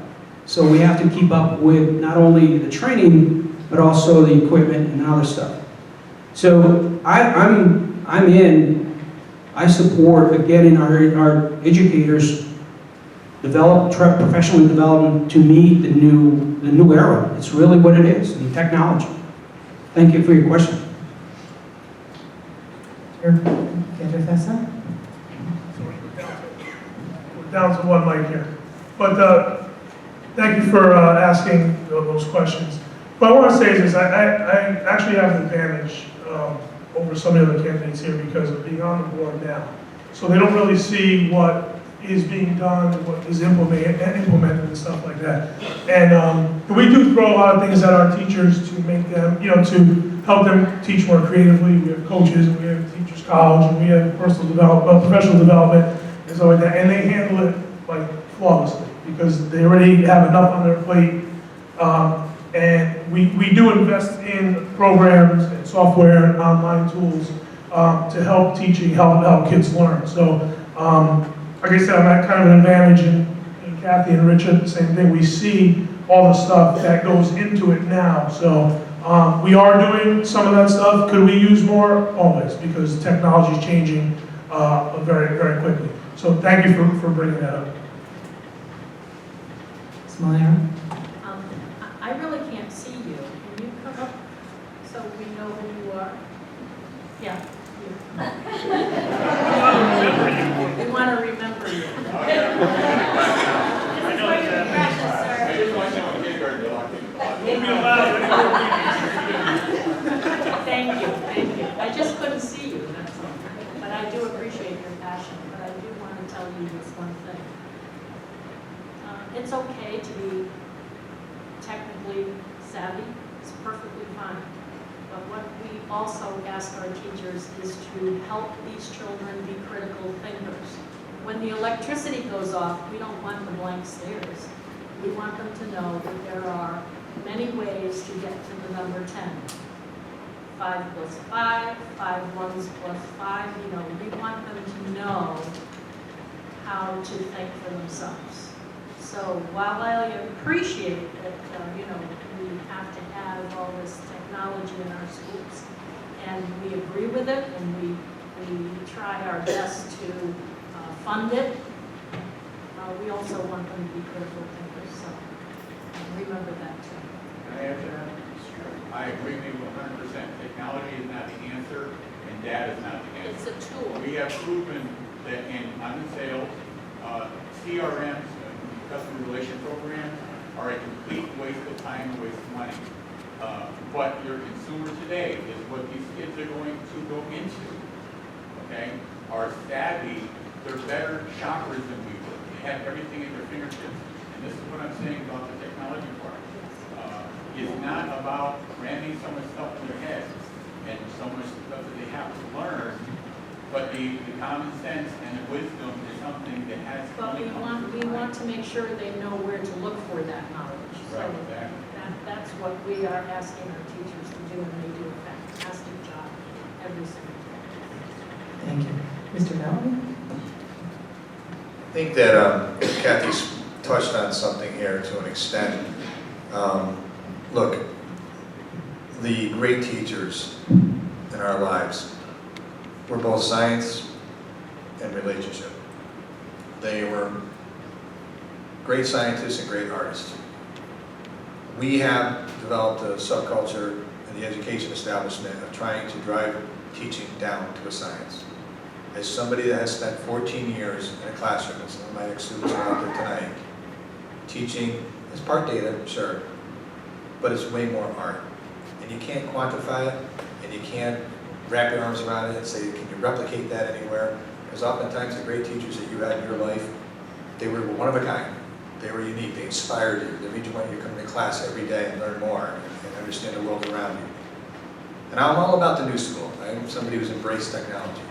So we have to keep up with not only the training, but also the equipment and other stuff. So I support getting our educators professionally development to meet the new era. It's really what it is, the technology. Thank you for your question. Petrofessa? We're down to one mic here. But thank you for asking those questions. What I want to say is this, I actually have an advantage over some of the other candidates here because of being on the board now. So they don't really see what is being done, what is implemented and stuff like that. And we do throw a lot of things at our teachers to make them, to help them teach more creatively. We have coaches, and we have teachers college, and we have personal development, professional development, and stuff like that. And they handle it like flawlessly because they already have enough on their plate. And we do invest in programs and software and online tools to help teaching, help kids learn. So, like I said, I'm at kind of an advantage in Kathy and Richard, the same thing. We see all the stuff that goes into it now. So we are doing some of that stuff. Could we use more? Always, because technology is changing very, very quickly. So thank you for bringing that up. Spolino? I really can't see you. Can you come up so we know who you are? Yeah. We want to remember you. Thank you. I just couldn't see you, that's all. But I do appreciate your passion, but I do want to tell you this one thing. It's okay to be technically savvy, it's perfectly fine. But what we also ask our teachers is to help these children be critical thinkers. When the electricity goes off, we don't want the blank stares. We want them to know that there are many ways to get to the number 10. 5 plus 5, 5 ones plus 5, we want them to know how to think for themselves. So while I appreciate that, we have to have all this technology in our schools, and we agree with it, and we try our best to fund it, we also want them to be critical thinkers, so remember that too. Can I answer that? Sure. I agree with you 100%. Technology is not the answer, and data is not the answer. It's a tool. We have proven that on the sales, CRMs, customer relation programs, are a complete waste of time and waste of money. But your consumer today is what these kids are going to go into. Okay? Are savvy, they're better shoppers than we were. They have everything at their fingertips. And this is what I'm saying about the technology part. It's not about ramming so much stuff in their heads and so much stuff that they have to learn, but the common sense and the wisdom is something that has to But we want to make sure they know where to look for that knowledge. So Right, exactly. that's what we are asking our teachers to do, and they do a fantastic job every single day. Thank you. Mr. Bowden? I think that Kathy's touched on something here to an extent. Look, the great teachers in our lives were both science and relationship. They were great scientists and great artists. We have developed a subculture in the education establishment of trying to drive teaching down to a science. As somebody that has spent 14 years in a classroom, and some of my ex-students are out there tonight, teaching is part data, sure, but it's way more art. And you can't quantify it, and you can't wrap your arms around it and say, can you replicate that anywhere? Because oftentimes the great teachers that you had in your life, they were one of a kind. They were unique, they inspired you. They made you want you to come to class every day and learn more and understand the world around you. And I'm all about the new school. I'm somebody who's embraced technology.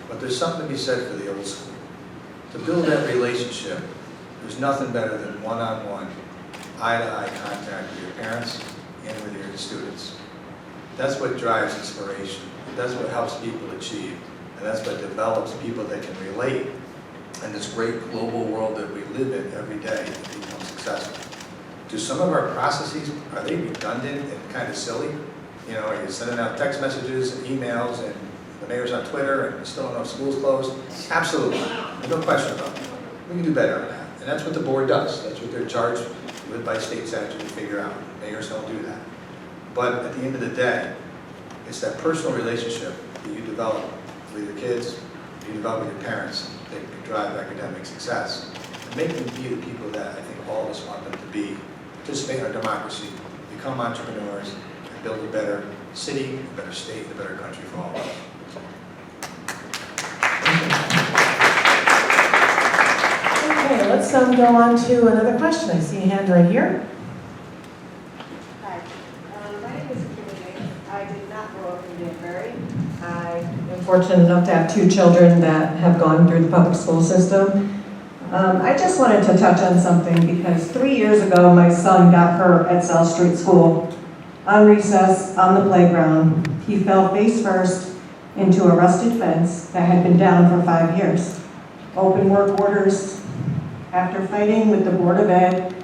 But there's something to be said for the old school. To build that relationship, there's nothing better than one-on-one, eye-to-eye contact with your parents and with your students. That's what drives inspiration. That's what helps people achieve. And that's what develops people that can relate in this great global world that we live in every day and become successful. Do some of our processes, are they redundant and kind of silly? You know, are you sending out text messages and emails and the mayor's on Twitter and still don't know if school's closed? Absolutely. There's no question about it. We can do better on that. And that's what the board does. That's what they're charged with by state statute to figure out. Mayors don't do that. But at the end of the day, it's that personal relationship that you develop with your kids, you develop with your parents, that can drive academic success. And make them be the people that I think all of us want them to be. Participate in our democracy, become entrepreneurs, and build a better city, a better state, and a better country for all of us. Okay, let's go on to another question. I see a hand right here. Hi, my name is Kimberly. I did not grow up in Danbury. I am fortunate enough to have 2 children that have gone through the public school system. I just wanted to touch on something because 3 years ago, my son got hurt at South Street School. On recess, on the playground, he fell face first into a rusted fence that had been down for 5 years. Open work orders. After fighting with the Board of Ed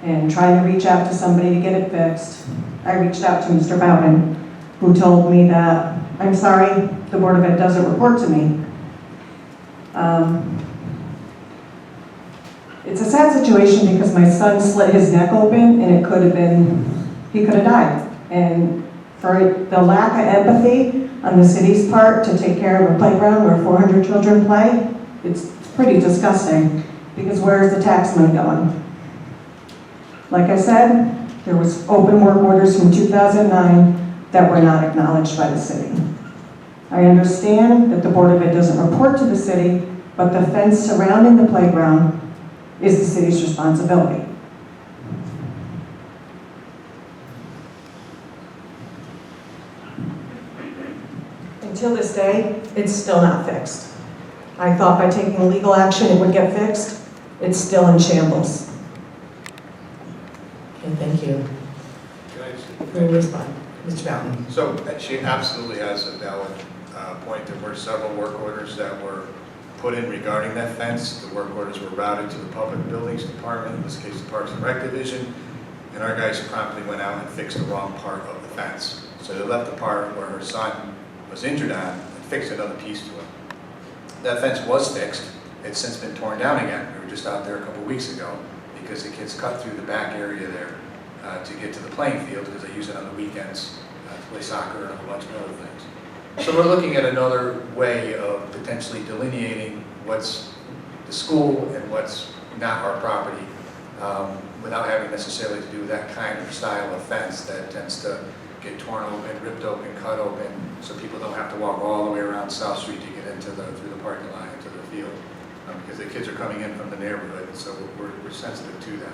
and trying to reach out to somebody to get it fixed, I reached out to Mr. Bowden, who told me that, I'm sorry, the Board of Ed doesn't report to me. It's a sad situation because my son slit his neck open and he could have died. And for the lack of empathy on the city's part to take care of a playground where 400 children play, it's pretty disgusting. Because where's the tax money going? Like I said, there was open work orders from 2009 that were not acknowledged by the city. I understand that the Board of Ed doesn't report to the city, but the fence surrounding the playground is the city's responsibility. Until this day, it's still not fixed. I thought by taking legal action it would get fixed. It's still in shambles. Okay, thank you. Can I just- Who will respond? Mr. Bowden. So she absolutely has a valid point. There were several work orders that were put in regarding that fence. The work orders were routed to the Public Buildings Department, in this case the Parks and Rec Division, and our guys promptly went out and fixed the wrong part of the fence. So they left the part where her son was injured on and fixed another piece to it. That fence was fixed. It's since been torn down again. We were just out there a couple weeks ago because the kids cut through the back area there to get to the playing field because they use it on the weekends to play soccer and a whole bunch of other things. So we're looking at another way of potentially delineating what's the school and what's not our property without having necessarily to do that kind of style of fence that tends to get torn open, ripped open, cut open, so people don't have to walk all the way around South Street to get into through the parking lot into the field because the kids are coming in from the neighborhood, so we're sensitive to that.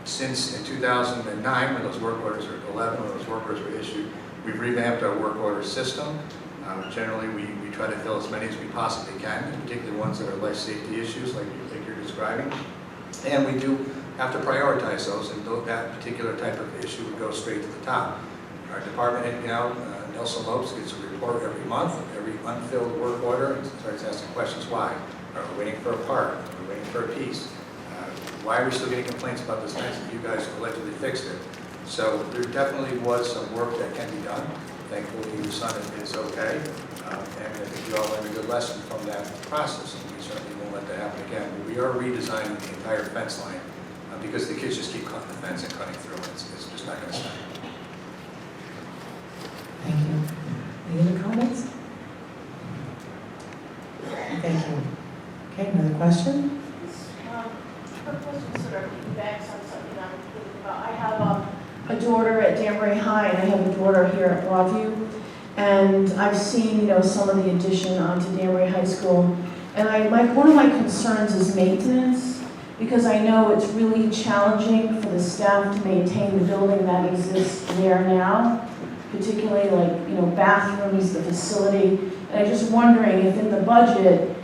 Since in 2009, when those work orders, or 11, when those work orders were issued, we've revamped our work order system. Generally, we try to fill as many as we possibly can, particularly ones that are life safety issues like you're describing. And we do have to prioritize those, and that particular type of issue would go straight to the top. Our department head now, Nelson Lopes, gets a report every month of every unfilled work order and starts asking questions why. Are we waiting for a part? Are we waiting for a piece? Why are we still getting complaints about this fence if you guys allegedly fixed it? So there definitely was some work that can be done. Thankfully, your son is okay. And I think you all learned a good lesson from that process, and we certainly won't let that happen again. But we are redesigning the entire fence line because the kids just keep cutting the fence and cutting through it. It's just not going to stop. Thank you. Any other comments? Thank you. Okay, another question? Her question sort of piggybacks on something I'm thinking about. I have a daughter at Danbury High, and I have a daughter here at Broadview, and I've seen, some of the addition onto Danbury High School, and one of my concerns is maintenance, because I know it's really challenging for the staff to maintain the building that exists there now, particularly bathrooms, the facility, and I'm just wondering if in the budget,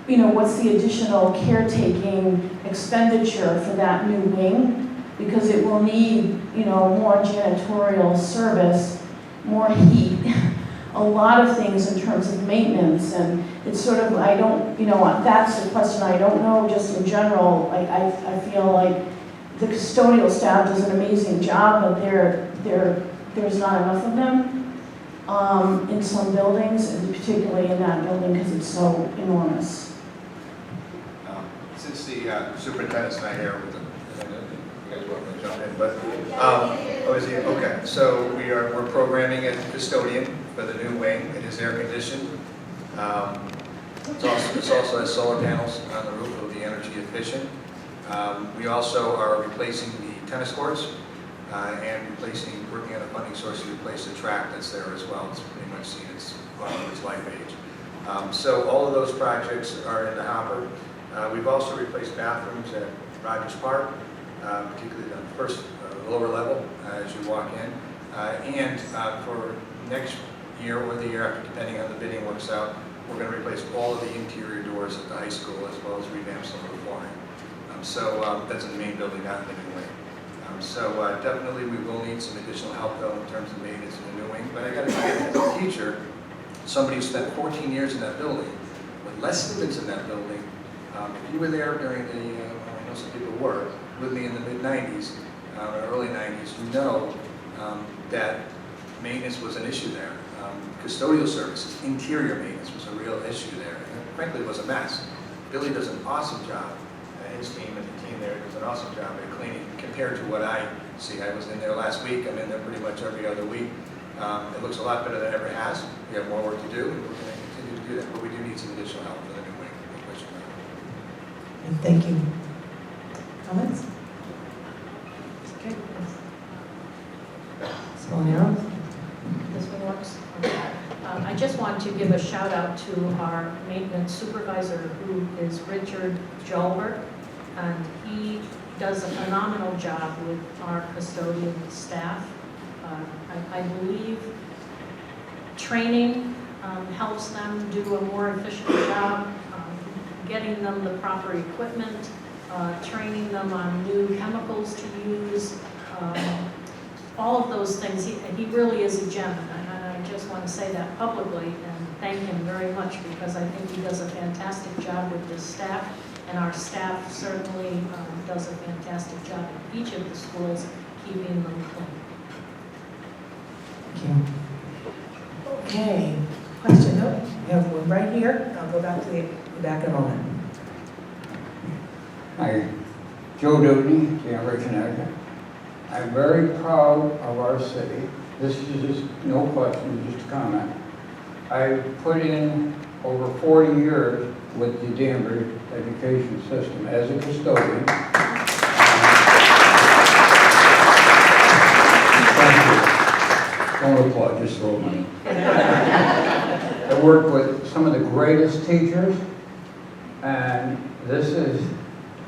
what's the additional caretaking expenditure for that new wing? Because it will need, more janitorial service, more heat, a lot of things in terms of maintenance. And it's sort of, that's the question. I don't know, just in general, I feel like the custodial staff does an amazing job, but there's not enough of them in some buildings, and particularly in that building because it's so enormous. Since the superintendent's not here, you guys welcome to jump in, but is he? Okay, so we're programming a custodian for the new wing. It is air conditioned. It also has solar panels on the roof. It will be energy efficient. We also are replacing the tennis courts and working on a funding source to replace the track that's there as well. It's pretty much seen its life age. So all of those projects are in the hopper. We've also replaced bathrooms at Rogers Park, particularly on the first lower level as you walk in. And for next year or the year after, depending on the bidding works out, we're going to replace all of the interior doors at the high school as well as revamp some of the flooring. So that's in the main building, not in the new wing. So definitely we will need some additional help though in terms of maintenance in the new wing. But I got to tell you, as a teacher, somebody who spent 14 years in that building, with less students in that building, if you were there during the, I know some people were, with me in the mid-90s, or early 90s, you know that maintenance was an issue there. Custodial services, interior maintenance was a real issue there. And frankly, it was a mess. Billy does an awesome job. His team and the team there does an awesome job at cleaning compared to what I see. I was in there last week. I'm in there pretty much every other week. It looks a lot better than it ever has. We have more work to do, and we're going to continue to do that. But we do need some additional help for the new wing. No question about it. Thank you. Comments? Okay. Spolino? This one works? Okay. I just want to give a shout out to our maintenance supervisor, who is Richard Jolbert, and he does a phenomenal job with our custodian staff. I believe training helps them do a more efficient job, getting them the proper equipment, training them on new chemicals to use, all of those things. He really is a gem, and I just want to say that publicly and thank him very much because I think he does a fantastic job with his staff, and our staff certainly does a fantastic job at each of the schools keeping them clean. Thank you. Okay, question, no, we have one right here. I'll go back to the back in a moment. Hi, Joe Downey, Danbury, Connecticut. I'm very proud of our city. This is just no question, just a comment. I put in over 40 years with the Danbury education system as a custodian. Thank you. Don't applaud, just throw money. I worked with some of the greatest teachers, and this is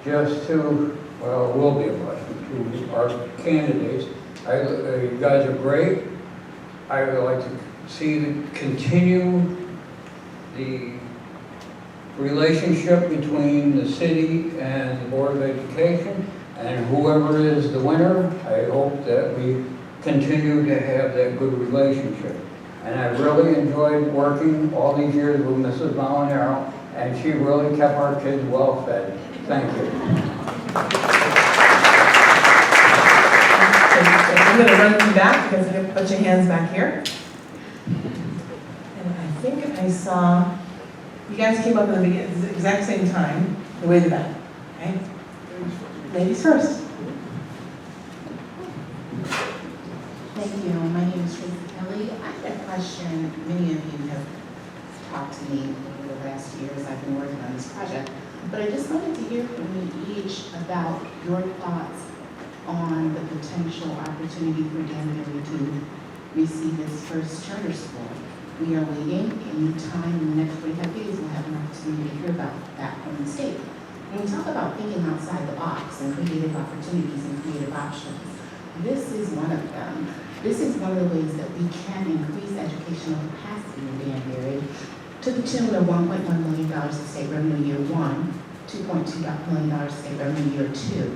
just to, well, it will be a blessing to our candidates. You guys are great. I would like to see continue the relationship between the city and the Board of Education, and whoever is the winner, I hope that we continue to have that good relationship. And I really enjoyed working all these years with Mrs. Molinaro, and she really kept our kids well fed. Thank you. I'm going to run you back because you have to put your hands back here. And I think I saw, you guys came up at the exact same time, the way to that, okay? Ladies first. Thank you. My name is Tracy Kelly. I have a question. Many of you have talked to me over the last years I've been working on this project, but I just wanted to hear from you each about your thoughts on the potential opportunity for Danbury to receive its first charter school. We are waiting. In time, in the next 45 days, we'll have an opportunity to hear about that from the state. When we talk about thinking outside the box and creative opportunities and creative options, this is one of them. This is one of the ways that we can increase educational capacity in Danbury to the tune of $1.1 million of state revenue year one, $2.2 million of state revenue year two.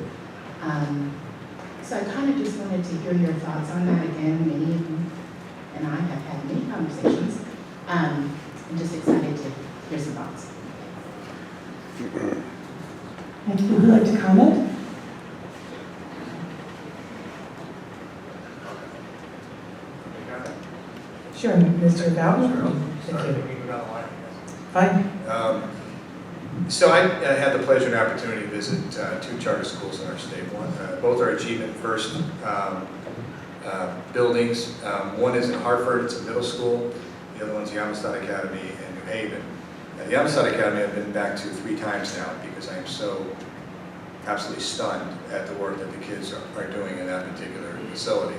So I kind of just wanted to hear your thoughts on that again. Many of you and I have had many conversations. I'm just excited to hear some thoughts. Thank you. Would you like to comment? Sure, Mr. Bowden. Thank you. Fine. So I had the pleasure and opportunity to visit two charter schools in our state. Both are Achievement First buildings. One is in Hartford, it's a middle school. The other one's the Amistad Academy in New Haven. The Amistad Academy I've been back to 3 times now because I am so absolutely stunned at the work that the kids are doing in that particular facility.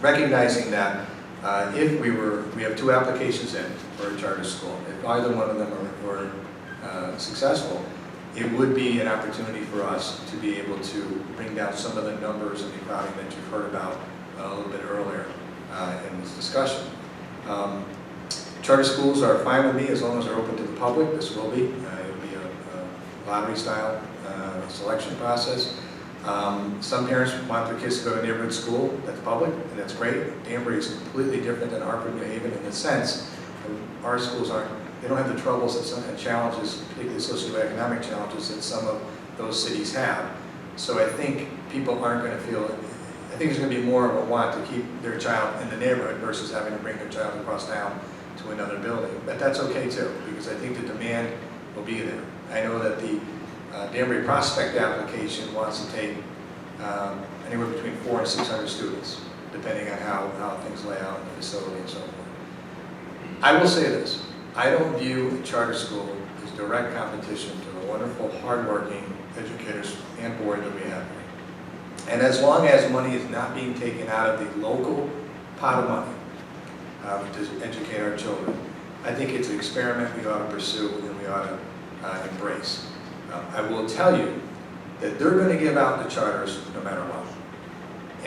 Recognizing that we have 2 applications in for a charter school. If either one of them were successful, it would be an opportunity for us to be able to bring down some of the numbers and the crowding that you've heard about a little bit earlier in this discussion. Charter schools are fine with me as long as they're open to the public. This will be. It will be a lottery-style selection process. Some parents want their kids to go to a neighborhood school that's public, and that's great. Danbury is completely different than Hartford, New Haven in the sense that our schools they don't have the troubles and challenges, particularly socioeconomic challenges that some of those cities have. So I think people aren't going to feel, I think there's going to be more of a want to keep their child in the neighborhood versus having to bring their child across town to another building. But that's okay too, because I think the demand will be there. I know that the Danbury Prospect application wants to take anywhere between 400 and 600 students, depending on how things lay out in the facility and so forth. I will say this, I don't view a charter school as direct competition to the wonderful, hardworking educators and board that we have here. And as long as money is not being taken out of the local pot of money to educate our children, I think it's an experiment we ought to pursue and we ought to embrace. I will tell you that they're going to give out the charters no matter what.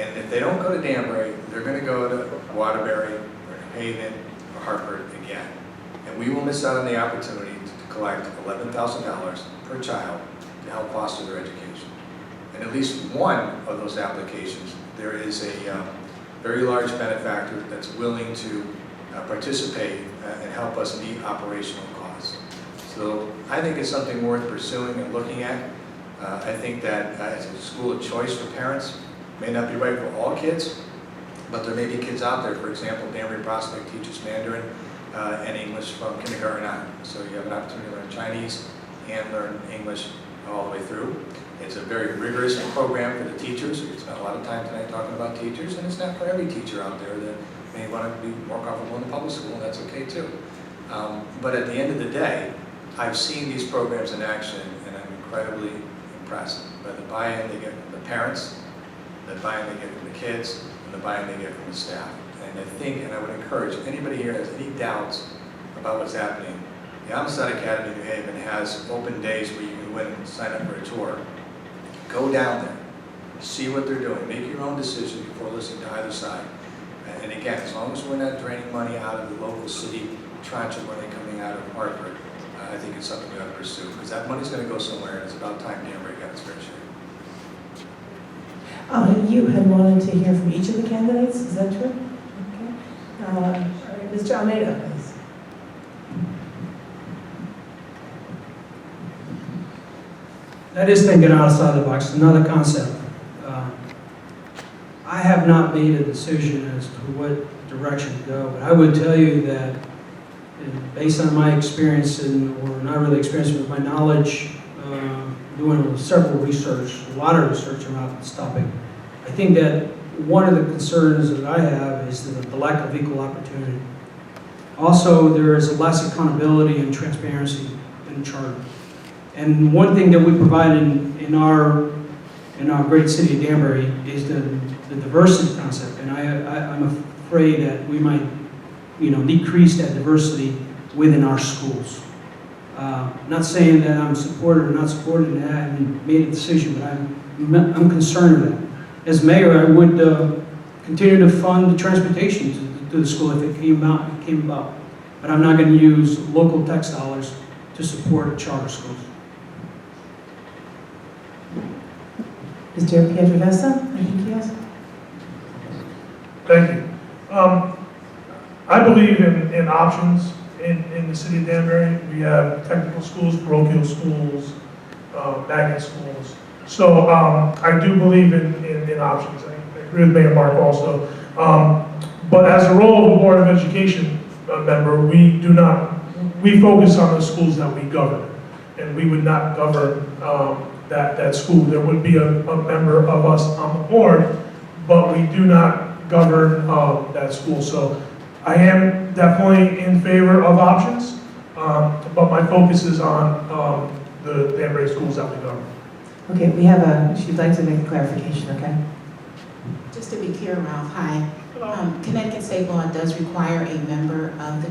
And if they don't go to Danbury, they're going to go to Waterbury or New Haven or Hartford again. And we will miss out on the opportunity to collect $11,000 per child to help foster their education. And at least one of those applications, there is a very large benefactor that's willing to participate and help us meet operational costs. So I think it's something worth pursuing and looking at. I think that as a school of choice for parents, may not be right for all kids, but there may be kids out there, for example, Danbury Prospect teaches Mandarin and English from kindergarten on. So you have an opportunity to learn Chinese and learn English all the way through. It's a very rigorous program for the teachers. We spent a lot of time tonight talking about teachers, and it's not for every teacher out there that may want to be more comfortable in the public school, and that's okay too. But at the end of the day, I've seen these programs in action, and I'm incredibly impressed by the buy-in they get from the parents, the buy-in they get from the kids, and the buy-in they get from the staff. And I think, and I would encourage anybody here that has any doubts about what's happening, the Amistad Academy in New Haven has open days where you can go in and sign up for a tour. Go down there, see what they're doing, make your own decision before listening to either side. And again, as long as we're not draining money out of the local city, tranche of money coming out of Hartford, I think it's something we ought to pursue, because that money's going to go somewhere, and it's about time Danbury got its fair share. You had wanted to hear from each of the candidates, is that true? Okay. All right, Mr. Almeida, please. That is thinking outside the box, another concept. I have not made a decision as to what direction to go, but I would tell you that based on my experience, or not really experience, but my knowledge, doing several research, a lot of research around this topic, I think that one of the concerns that I have is the lack of equal opportunity. Also, there is less accountability and transparency in the charter. And one thing that we provide in our great city of Danbury is the diversity concept. And I'm afraid that we might, decrease that diversity within our schools. Not saying that I'm supportive or not supportive, and I haven't made a decision, but I'm concerned with that. As mayor, I would continue to fund the transportation to the school if it came about. But I'm not going to use local tax dollars to support charter schools. Mr. Petrofessa, I think yes. Thank you. I believe in options in the city of Danbury. We have technical schools, parochial schools, magnet schools. So I do believe in options. I agree with Mayor Mark also. But as a role of a Board of Education member, we focus on the schools that we govern. And we would not govern that school. There would be a member of us on the board, but we do not govern that school. So I am definitely in favor of options, but my focus is on the Danbury schools that we govern. Okay, she'd like to make a clarification, okay? Just to be clear, Ralph, hi. Connecticut state law does require a member of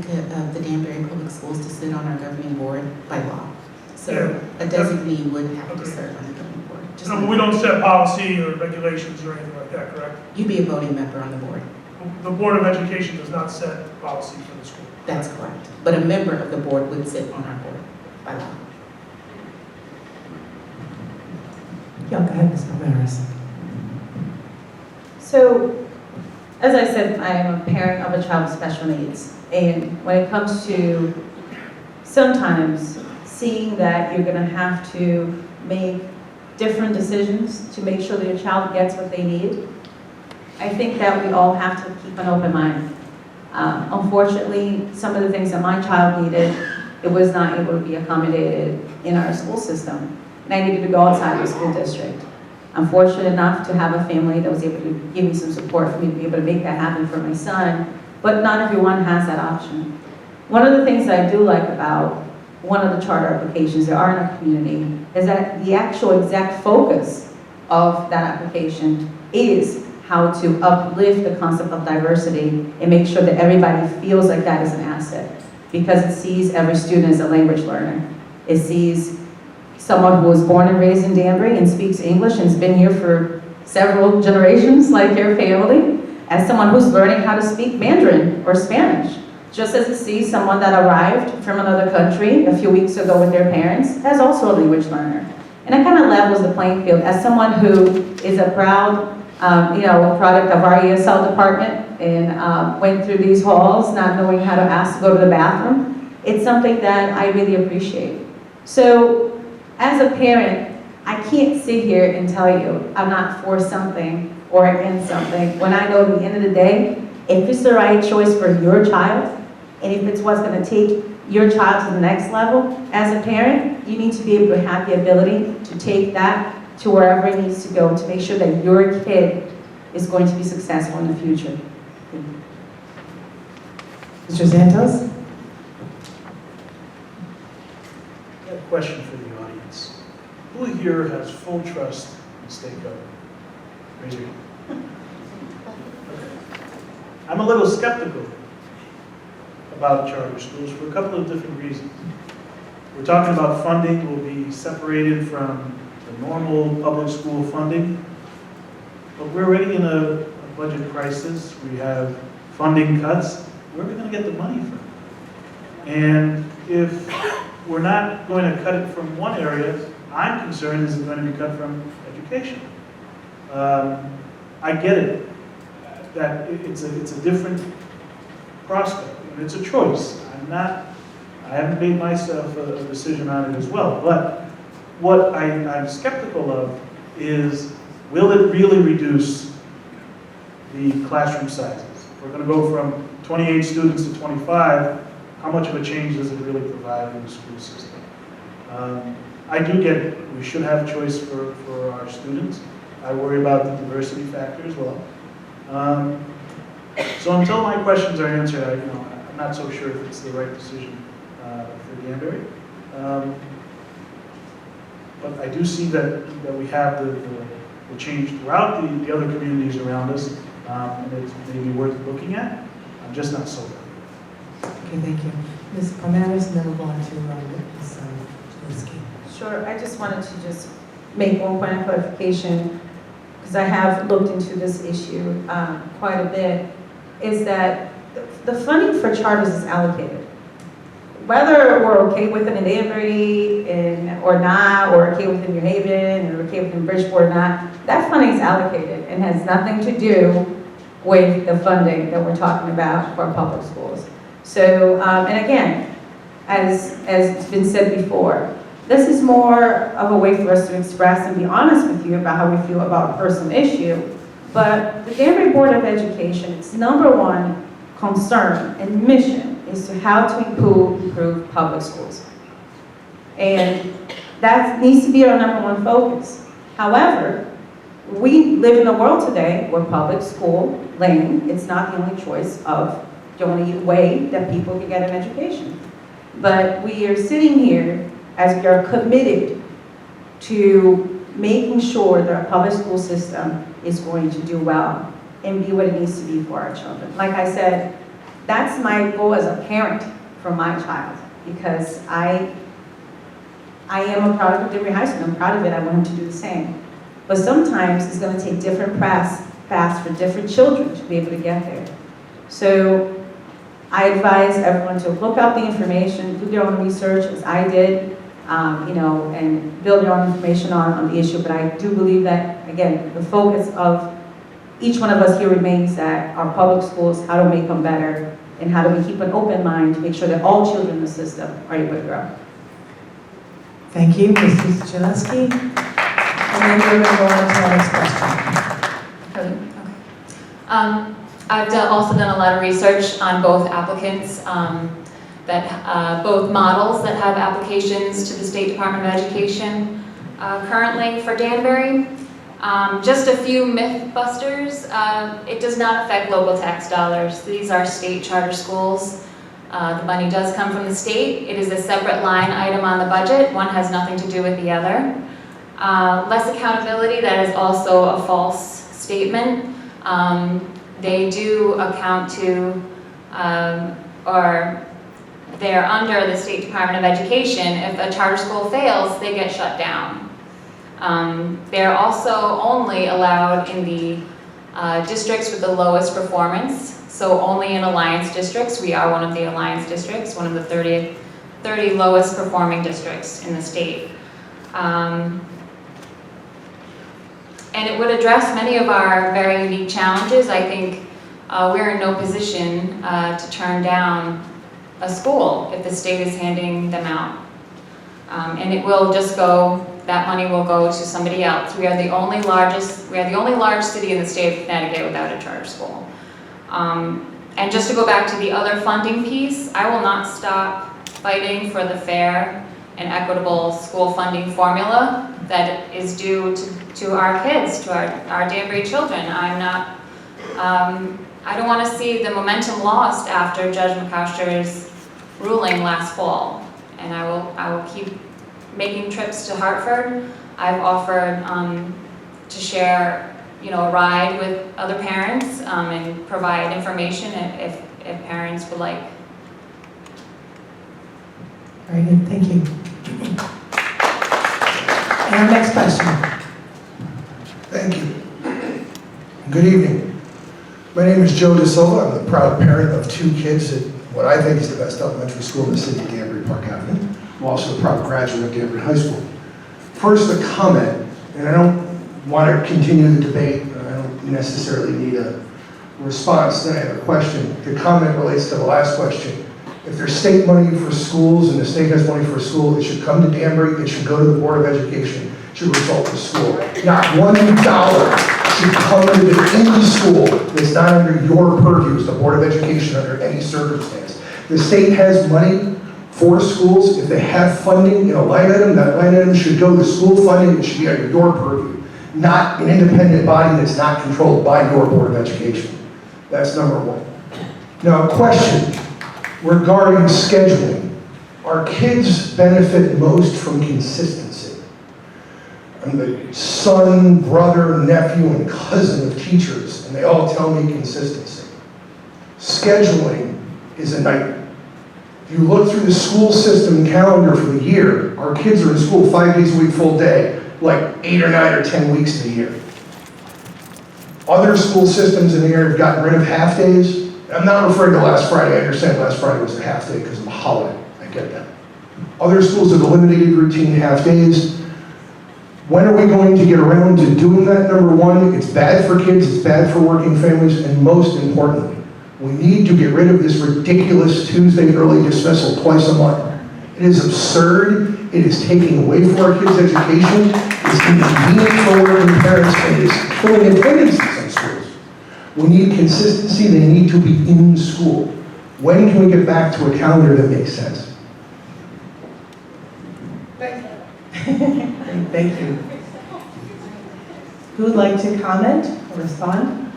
the Danbury Public Schools to sit on our governing board by law. So a designee would have to serve on the governing board. No, but we don't set policy or regulations or anything like that, correct? You'd be a voting member on the board. The Board of Education does not set policy for the school. That's correct. But a member of the board would sit on our board by law. Yeah, go ahead, Ms. Alvarez. So, as I said, I am a parent of a child with special needs. And when it comes to sometimes seeing that you're going to have to make different decisions to make sure that your child gets what they need, I think that we all have to keep an open mind. Unfortunately, some of the things that my child needed, it was not able to be accommodated in our school system. And I needed to go outside the school district. I'm fortunate enough to have a family that was able to give me some support for me to be able to make that happen for my son, but not everyone has that option. One of the things that I do like about one of the charter applications that are in our community is that the actual exact focus of that application is how to uplift the concept of diversity and make sure that everybody feels like that is an asset, because it sees every student as a language learner. It sees someone who was born and raised in Danbury and speaks English and has been here for several generations, like your family, as someone who's learning how to speak Mandarin or Spanish. Just as it sees someone that arrived from another country a few weeks ago with their parents as also a language learner. And it kind of levels the playing field. As someone who is a proud product of our ESL department, and went through these halls not knowing how to ask to go to the bathroom. It's something that I really appreciate. So as a parent, I can't sit here and tell you I'm not for something or against something when I know at the end of the day, if it's the right choice for your child, and if it's what's going to take your child to the next level, as a parent, you need to be able to have the ability to take that to wherever it needs to go to make sure that your kid is going to be successful in the future. Mr. Santos? I have a question for the audience. Who here has full trust in state government? Raise your hand. Okay. I'm a little skeptical about charter schools for a couple of different reasons. We're talking about funding will be separated from the normal public school funding, but we're already in a budget crisis. We have funding cuts. Where are we going to get the money from? And if we're not going to cut it from one area, I'm concerned is it going to be cut from education. I get it, that it's a different prospect, and it's a choice. I haven't made myself a decision on it as well, but what I'm skeptical of is, will it really reduce the classroom sizes? If we're going to go from 28 students to 25, how much of a change does it really provide in the school system? I do get it. We should have choice for our students. I worry about the diversity factor as well. So until my questions are answered, I'm not so sure if it's the right decision for Danbury. But I do see that we have the change throughout the other communities around us, and it's maybe worth looking at. I'm just not sold. Okay, thank you. Ms. Palmares, and then we'll go on to Ms. Scholeski. Sure, I just wanted to just make one point of clarification, because I have looked into this issue quite a bit, is that the funding for charters is allocated. Whether we're okay with it in Danbury or not, or okay with it in New Haven, or okay with it in Bridgeport or not, that funding is allocated and has nothing to do with the funding that we're talking about for public schools. So, and again, as it's been said before, this is more of a way for us to express and be honest with you about how we feel about a personal issue. But the Danbury Board of Education, its #1 concern and mission is to how to improve public schools. And that needs to be our #1 focus. However, we live in a world today where public school, it's not the only choice of the only way that people can get an education. But we are sitting here as we are committed to making sure that our public school system is going to do well and be what it needs to be for our children. Like I said, that's my goal as a parent for my child, because I am a product of Danbury High School. I'm proud of it. I want him to do the same. But sometimes it's going to take different paths for different children to be able to get there. So I advise everyone to look up the information, do their own research, as I did, and build their own information on the issue. But I do believe that, again, the focus of each one of us here remains that our public schools, how to make them better, and how do we keep an open mind to make sure that all children in the system are able to grow. Thank you, Mrs. Scholeski. And then we're going to go on to our next question. I've also done a lot of research on both applicants, both models that have applications to the State Department of Education currently for Danbury. Just a few myth busters. It does not affect local tax dollars. These are state charter schools. The money does come from the state. It is a separate line item on the budget. One has nothing to do with the other. Less accountability, that is also a false statement. They do account to, or they're under the State Department of Education. If a charter school fails, they get shut down. They're also only allowed in the districts with the lowest performance, so only in alliance districts. We are one of the alliance districts, one of the 30 lowest performing districts in the state. And it would address many of our very unique challenges. I think we're in no position to turn down a school if the state is handing them out. And it will just go, that money will go to somebody else. We are the only large city in the state of Connecticut without a charter school. And just to go back to the other funding piece, I will not stop fighting for the fair and equitable school funding formula that is due to our kids, to our Danbury children. I don't want to see the momentum lost after Judge McCoster's ruling last fall. And I will keep making trips to Hartford. I've offered to share, a ride with other parents and provide information if parents would like. Very good, thank you. And our next question. Thank you. Good evening. My name is Joe De Silva. I'm the proud parent of 2 kids at what I think is the best elementary school in the city, Danbury Park Avenue. I'm also a proud graduate of Danbury High School. First, a comment, and I don't want to continue the debate. I don't necessarily need a response. Then I have a question. The comment relates to the last question. If there's state money for schools and the state has money for a school, it should come to Danbury, it should go to the Board of Education, it should result in school. Not $1 should come to any school that's not under your purview as the Board of Education under any circumstance. The state has money for schools. If they have funding in a line item, that line item should go to school funding, it should be under your purview, not an independent body that's not controlled by your Board of Education. That's number one. Now, a question regarding scheduling. Our kids benefit most from consistency. I'm the son, brother, nephew, and cousin of teachers, and they all tell me consistency. Scheduling is a nightmare. If you look through the school system calendar for the year, our kids are in school 5 days a week, full day, like 8 or 9 or 10 weeks in a year. Other school systems in the area have gotten rid of half days. I'm not referring to last Friday. I understand last Friday was a half day because of a holiday. I get that. Other schools have eliminated routine half days. When are we going to get around to doing that? Number one, it's bad for kids, it's bad for working families, and most importantly, we need to get rid of this ridiculous Tuesday early dismissal twice a month. It is absurd. It is taking away from our kids' education. It's inconvenient for working parents, and it is killing attendance in some schools. We need consistency. They need to be in school. When can we get back to a calendar that makes sense? Thank you. Who would like to comment or respond?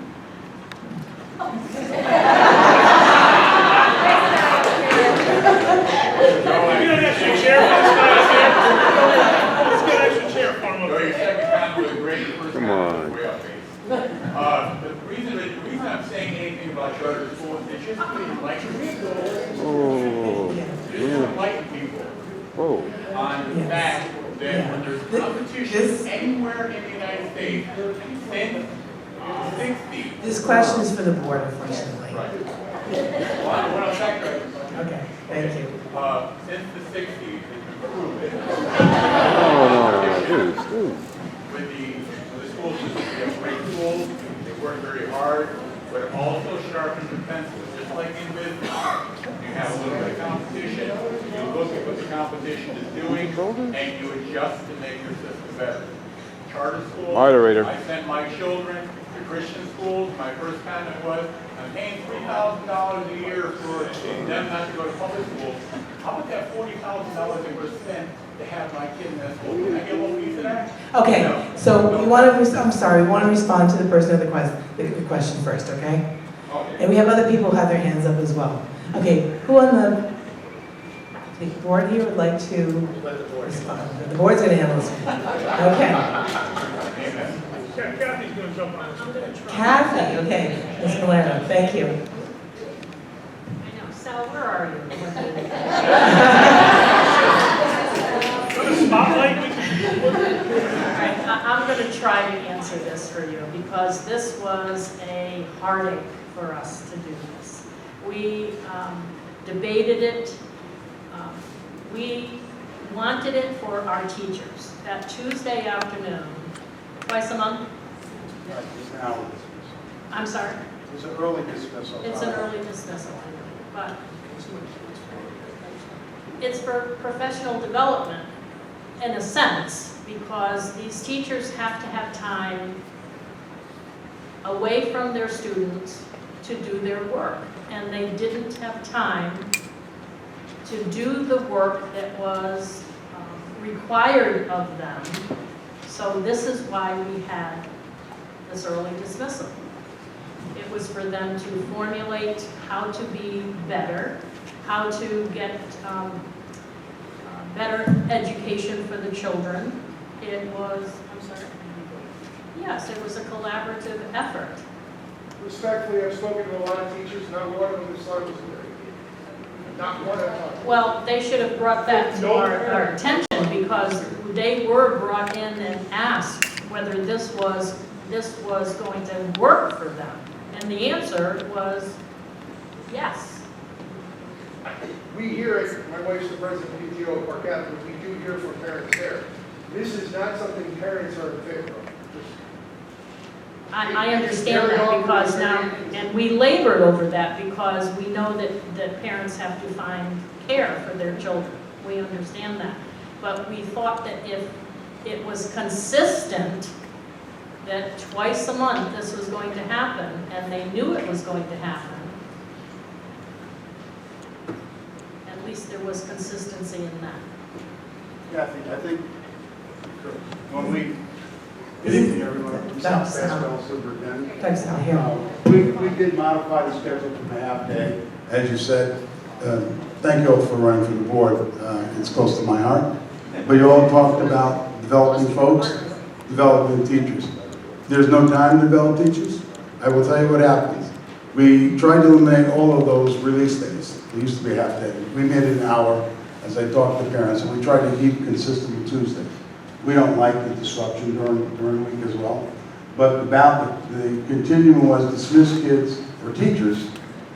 Come on. The reason I'm saying anything about charter schools is just to enlighten people. Just enlighten people on the fact that when there's competition anywhere in the United States, since the 60s. This question is for the board, unfortunately. Right. What else I could? Okay, thank you. Since the 60s, it's been proven. With the school system, we have great tools, they work very hard, but it also sharpens the pencil. Just like in business, you have a little bit of competition, you look at what the competition is doing, and you adjust to make your system better. Charter schools, I sent my children to Christian schools. My first comment was, I'm paying $3,000 a year for them not to go to public schools. How about that $40,000 they were spent to have my kid in that school? Can I get a little piece of that? Okay, No. so we want to, I'm sorry, we want to respond to the person of the question first, okay? And we have other people who have their hands up as well. Okay, who on the board here would like to respond? The board's going to handle this one. Okay. Kathy's going to jump on this. Kathy, okay. Ms. Valero, thank you. I know, Sal, where are you? Spotlight. All right, I'm going to try to answer this for you because this was a heartache for us to do this. We debated it. We wanted it for our teachers. That Tuesday afternoon, twice a month? I'm sorry? It's an early dismissal. It's an early dismissal, but it's for professional development in a sense, because these teachers have to have time away from their students to do their work. And they didn't have time to do the work that was required of them. So this is why we had this early dismissal. It was for them to formulate how to be better, how to get better education for the children. It was, I'm sorry? Yes, it was a collaborative effort. Respectfully, I've spoken to a lot of teachers, not one of them has thought it was a good idea. Not one at all. Well, they should have brought that to our attention, because they were brought in and asked whether this was going to work for them. And the answer was yes. We hear it, my wife's the president of PTO at Park Avenue, we do hear from parents there. This is not something parents are in favor of. I understand that, because now, and we labored over that because we know that parents have to find care for their children. We understand that. But we thought that if it was consistent, that twice a month this was going to happen, and they knew it was going to happen, at least there was consistency in that. Kathy, I think when we, good evening everyone, South Pascal Superintendent. Thanks, Al, here. We did modify the schedule from a half day, as you said. Thank you all for running for the board. It's close to my heart. But you all talked about developing folks, developing teachers. There's no time to develop teachers. I will tell you what happens. We tried to eliminate all of those release days. They used to be half day. We made it an hour as I talked to parents, and we tried to keep consistent with Tuesday. We don't like the disruption during the week as well. But about the continuum was dismiss kids or teachers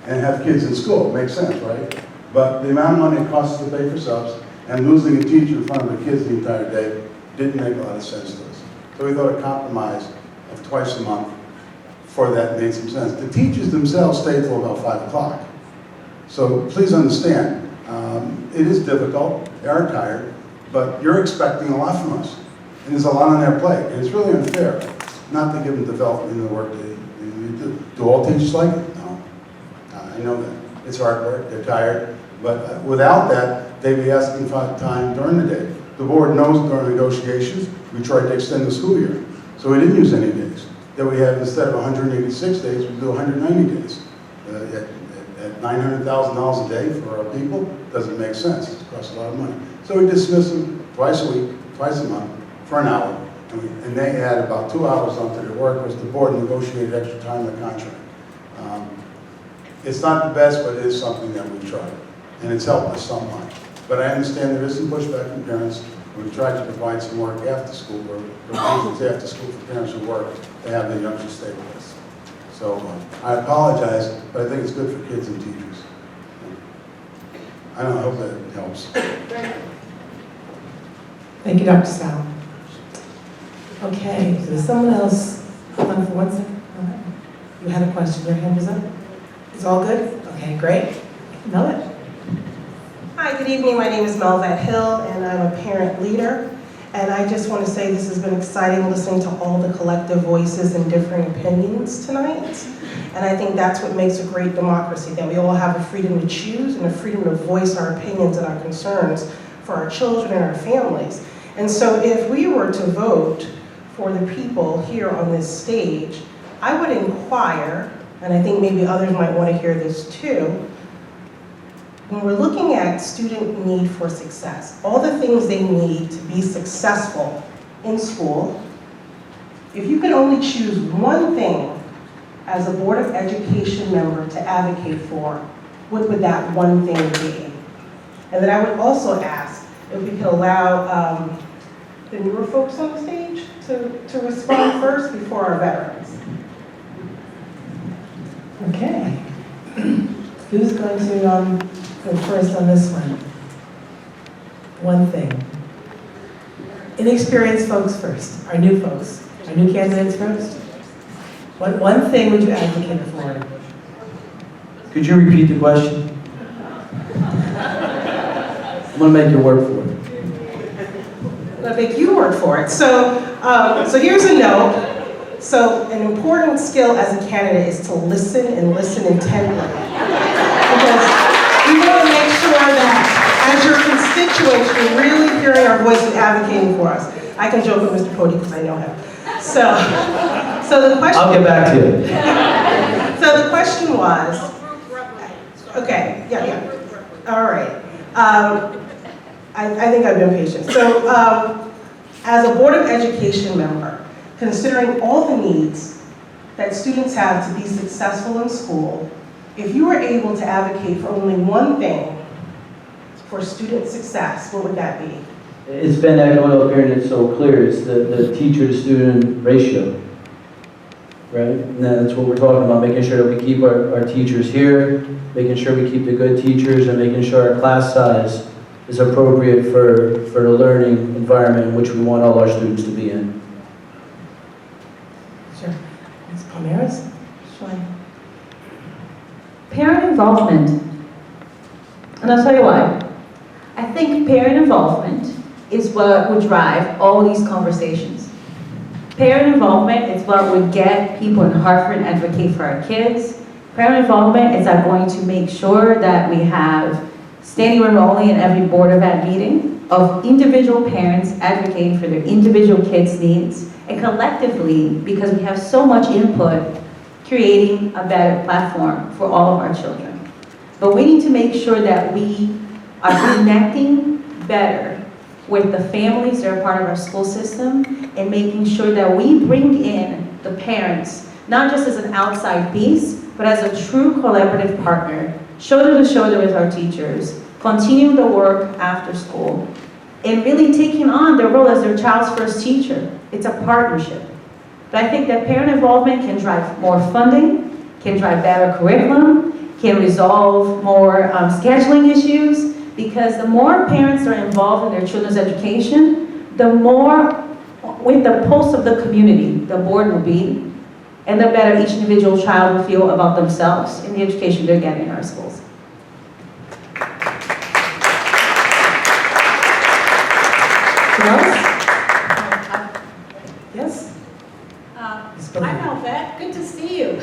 and have kids in school. It makes sense, right? But the amount of money it costs to pay for subs and losing a teacher in front of the kids the entire day didn't make a lot of sense to us. So we thought a compromise of twice a month for that made some sense. The teachers themselves stay till about 5 o'clock. So please understand, it is difficult, they are tired, but you're expecting a lot from us. And there's a lot on their plate, and it's really unfair not to give them development in the work they do. Do all teachers like it? No. I know that. It's hard work, they're tired, but without that, they'd be asking for time during the day. The board knows during negotiations, we tried to extend the school year, so we didn't use any days. That we had, instead of 186 days, we do 190 days. At $900,000 a day for our people, doesn't make sense. It costs a lot of money. So we dismiss them twice a week, twice a month, for an hour, and they add about 2 hours onto their work, because the board negotiated extra time in the contract. It's not the best, but it is something that we've tried, and it's helped us somewhat. But I understand there is some pushback from parents. We've tried to provide some work after school, or provisions after school for parents who work to have their youngsters stay with us. So I apologize, but I think it's good for kids and teachers. I don't hope that helps. Thank you, Dr. Sal. Okay, so someone else, hold on for 1 second. Okay. You had a question, your hand is up? It's all good? Okay, great. Melvette. Hi, good evening. My name is Melvette Hill, and I'm a parent leader. And I just want to say this has been exciting listening to all the collective voices and differing opinions tonight. And I think that's what makes a great democracy, that we all have a freedom to choose and a freedom to voice our opinions and our concerns for our children and our families. And so if we were to vote for the people here on this stage, I would inquire, and I think maybe others might want to hear this too, when we're looking at student need for success, all the things they need to be successful in school, if you could only choose one thing as a Board of Education member to advocate for, what would that one thing be? And then I would also ask if we could allow the newer folks on the stage to respond first before our veterans. Okay. Who's going to go first on this one? One thing. Inexperienced folks first, our new folks, our new candidates first. What one thing would you advocate for? Could you repeat the question? I'm gonna make you work for it. I think you work for it. So here's a note. So an important skill as a candidate is to listen and listen intently. Because we want to make sure that as your constituents, you're really hearing our voice and advocating for us. I can joke with Mr. Pody because I know him. So the question... I'll get back to you. So the question was... Okay, yeah. All right. I think I've been patient. So as a Board of Education member, considering all the needs that students have to be successful in school, if you were able to advocate for only one thing for student success, what would that be? It's been echoed up here and it's so clear. It's the teacher-to-student ratio, right? And that's what we're talking about, making sure that we keep our teachers here, making sure we keep the good teachers, and making sure our class size is appropriate for the learning environment in which we want all our students to be in. Sure. Ms. Palmeras? Parent involvement. And I'll tell you why. I think parent involvement is what would drive all these conversations. Parent involvement is what would get people in Hartford advocate for our kids. Parent involvement is going to make sure that we have standing room only in every Board of Ed meeting of individual parents advocating for their individual kids' needs, and collectively, because we have so much input, creating a better platform for all of our children. But we need to make sure that we are connecting better with the families that are part of our school system, and making sure that we bring in the parents, not just as an outside piece, but as a true collaborative partner, shoulder to shoulder with our teachers, continuing the work after school, and really taking on their role as their child's first teacher. It's a partnership. But I think that parent involvement can drive more funding, can drive better curriculum, can resolve more scheduling issues, because the more parents are involved in their children's education, the more with the pulse of the community the board will be, and the better each individual child will feel about themselves in the education they're getting in our schools. Yes? I'm Alvette. Good to see you.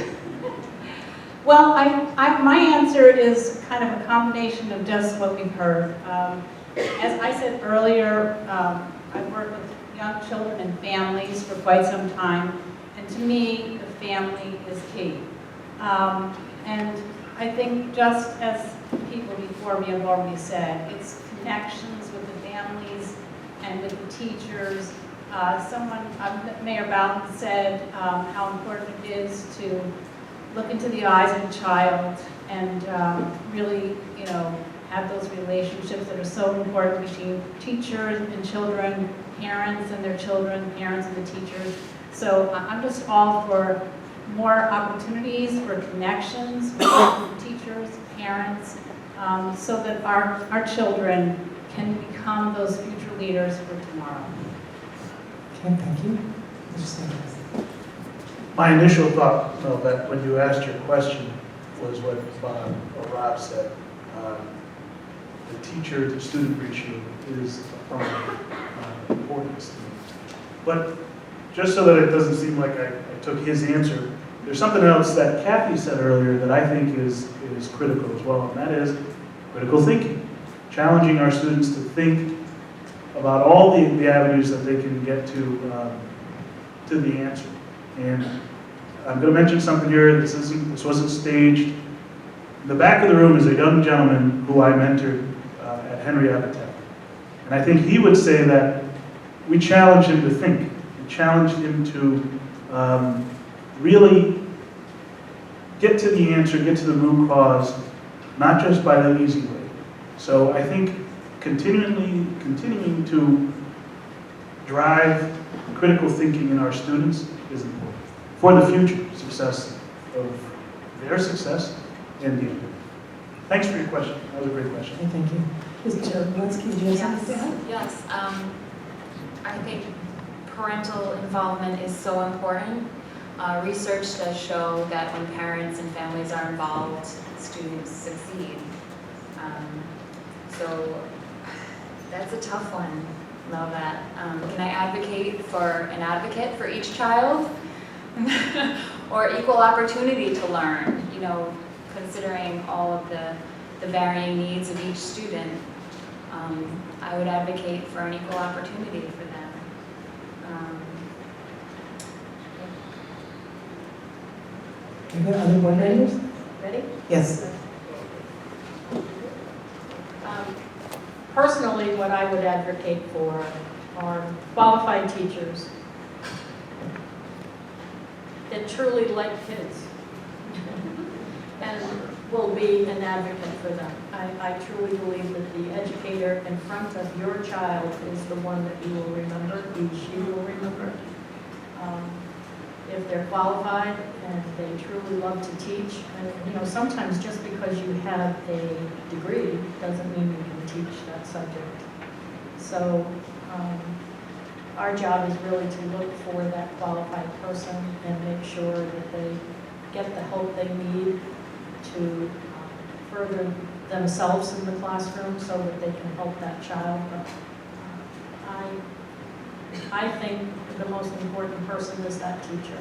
Well, my answer is kind of a combination of just what we've heard. As I said earlier, I've worked with young children and families for quite some time, and to me, the family is key. And I think just as people before me have already said, it's connections with the families and with the teachers. Mayor Bowden said how important it is to look into the eyes of a child and really, have those relationships that are so important between teachers and children, parents and their children, parents and the teachers. So I'm just all for more opportunities for connections with teachers, parents, so that our children can become those future leaders for tomorrow. Okay, thank you. Mr. Santos. My initial thought, that when you asked your question, was what Bob or Rob said. The teacher-to-student ratio is of importance to me. But just so that it doesn't seem like I took his answer, there's something else that Kathy said earlier that I think is critical as well, and that is critical thinking. Challenging our students to think about all the avenues that they can get to the answer. And I'm going to mention something here. This wasn't staged. In the back of the room is a young gentleman who I mentored at Henry Abbott. And I think he would say that we challenged him to think. We challenged him to really get to the answer, get to the root cause, not just by the easy way. So I think continuing to drive critical thinking in our students is important for the future success of their success and the other. Thanks for your question. That was a great question. Okay, thank you. Mr. Scholeski, did you have something? Yes. I think parental involvement is so important. Research does show that when parents and families are involved, students succeed. So that's a tough one, Melvat. Can I advocate for an advocate for each child? Or equal opportunity to learn, you know, considering all of the varying needs of each student. I would advocate for an equal opportunity for them. Any other board members? Ready? Yes. Personally, what I would advocate for are qualified teachers that truly like kids and will be an advocate for them. I truly believe that the educator in front of your child is the one that you will remember, she will remember. If they're qualified and they truly love to teach, and you know, sometimes just because you have a degree doesn't mean you can teach that subject. So our job is really to look for that qualified person and make sure that they get the help they need to further themselves in the classroom so that they can help that child. But I think the most important person is that teacher.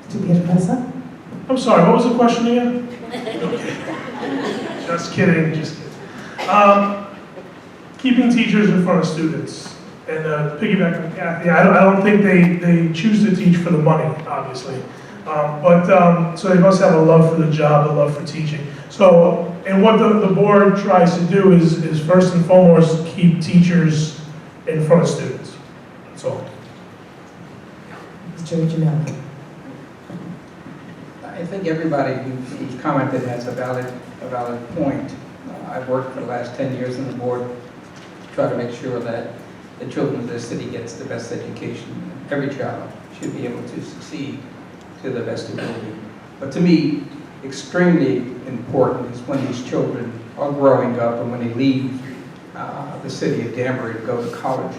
Mr. Petrofessa? I'm sorry, what was the question again? Just kidding, just kidding. Keeping teachers in front of students. And piggyback on Kathy, I don't think they choose to teach for the money, obviously. So they must have a love for the job, a love for teaching. So, and what the board tries to do is first and foremost, keep teachers in front of students. That's all. Mr. Genelli? I think everybody who's commented has a valid point. I've worked for the last 10 years on the board to try to make sure that the children of this city gets the best education. Every child should be able to succeed to the best ability. But to me, extremely important is when these children are growing up and when they leave the city of Danbury to go to college.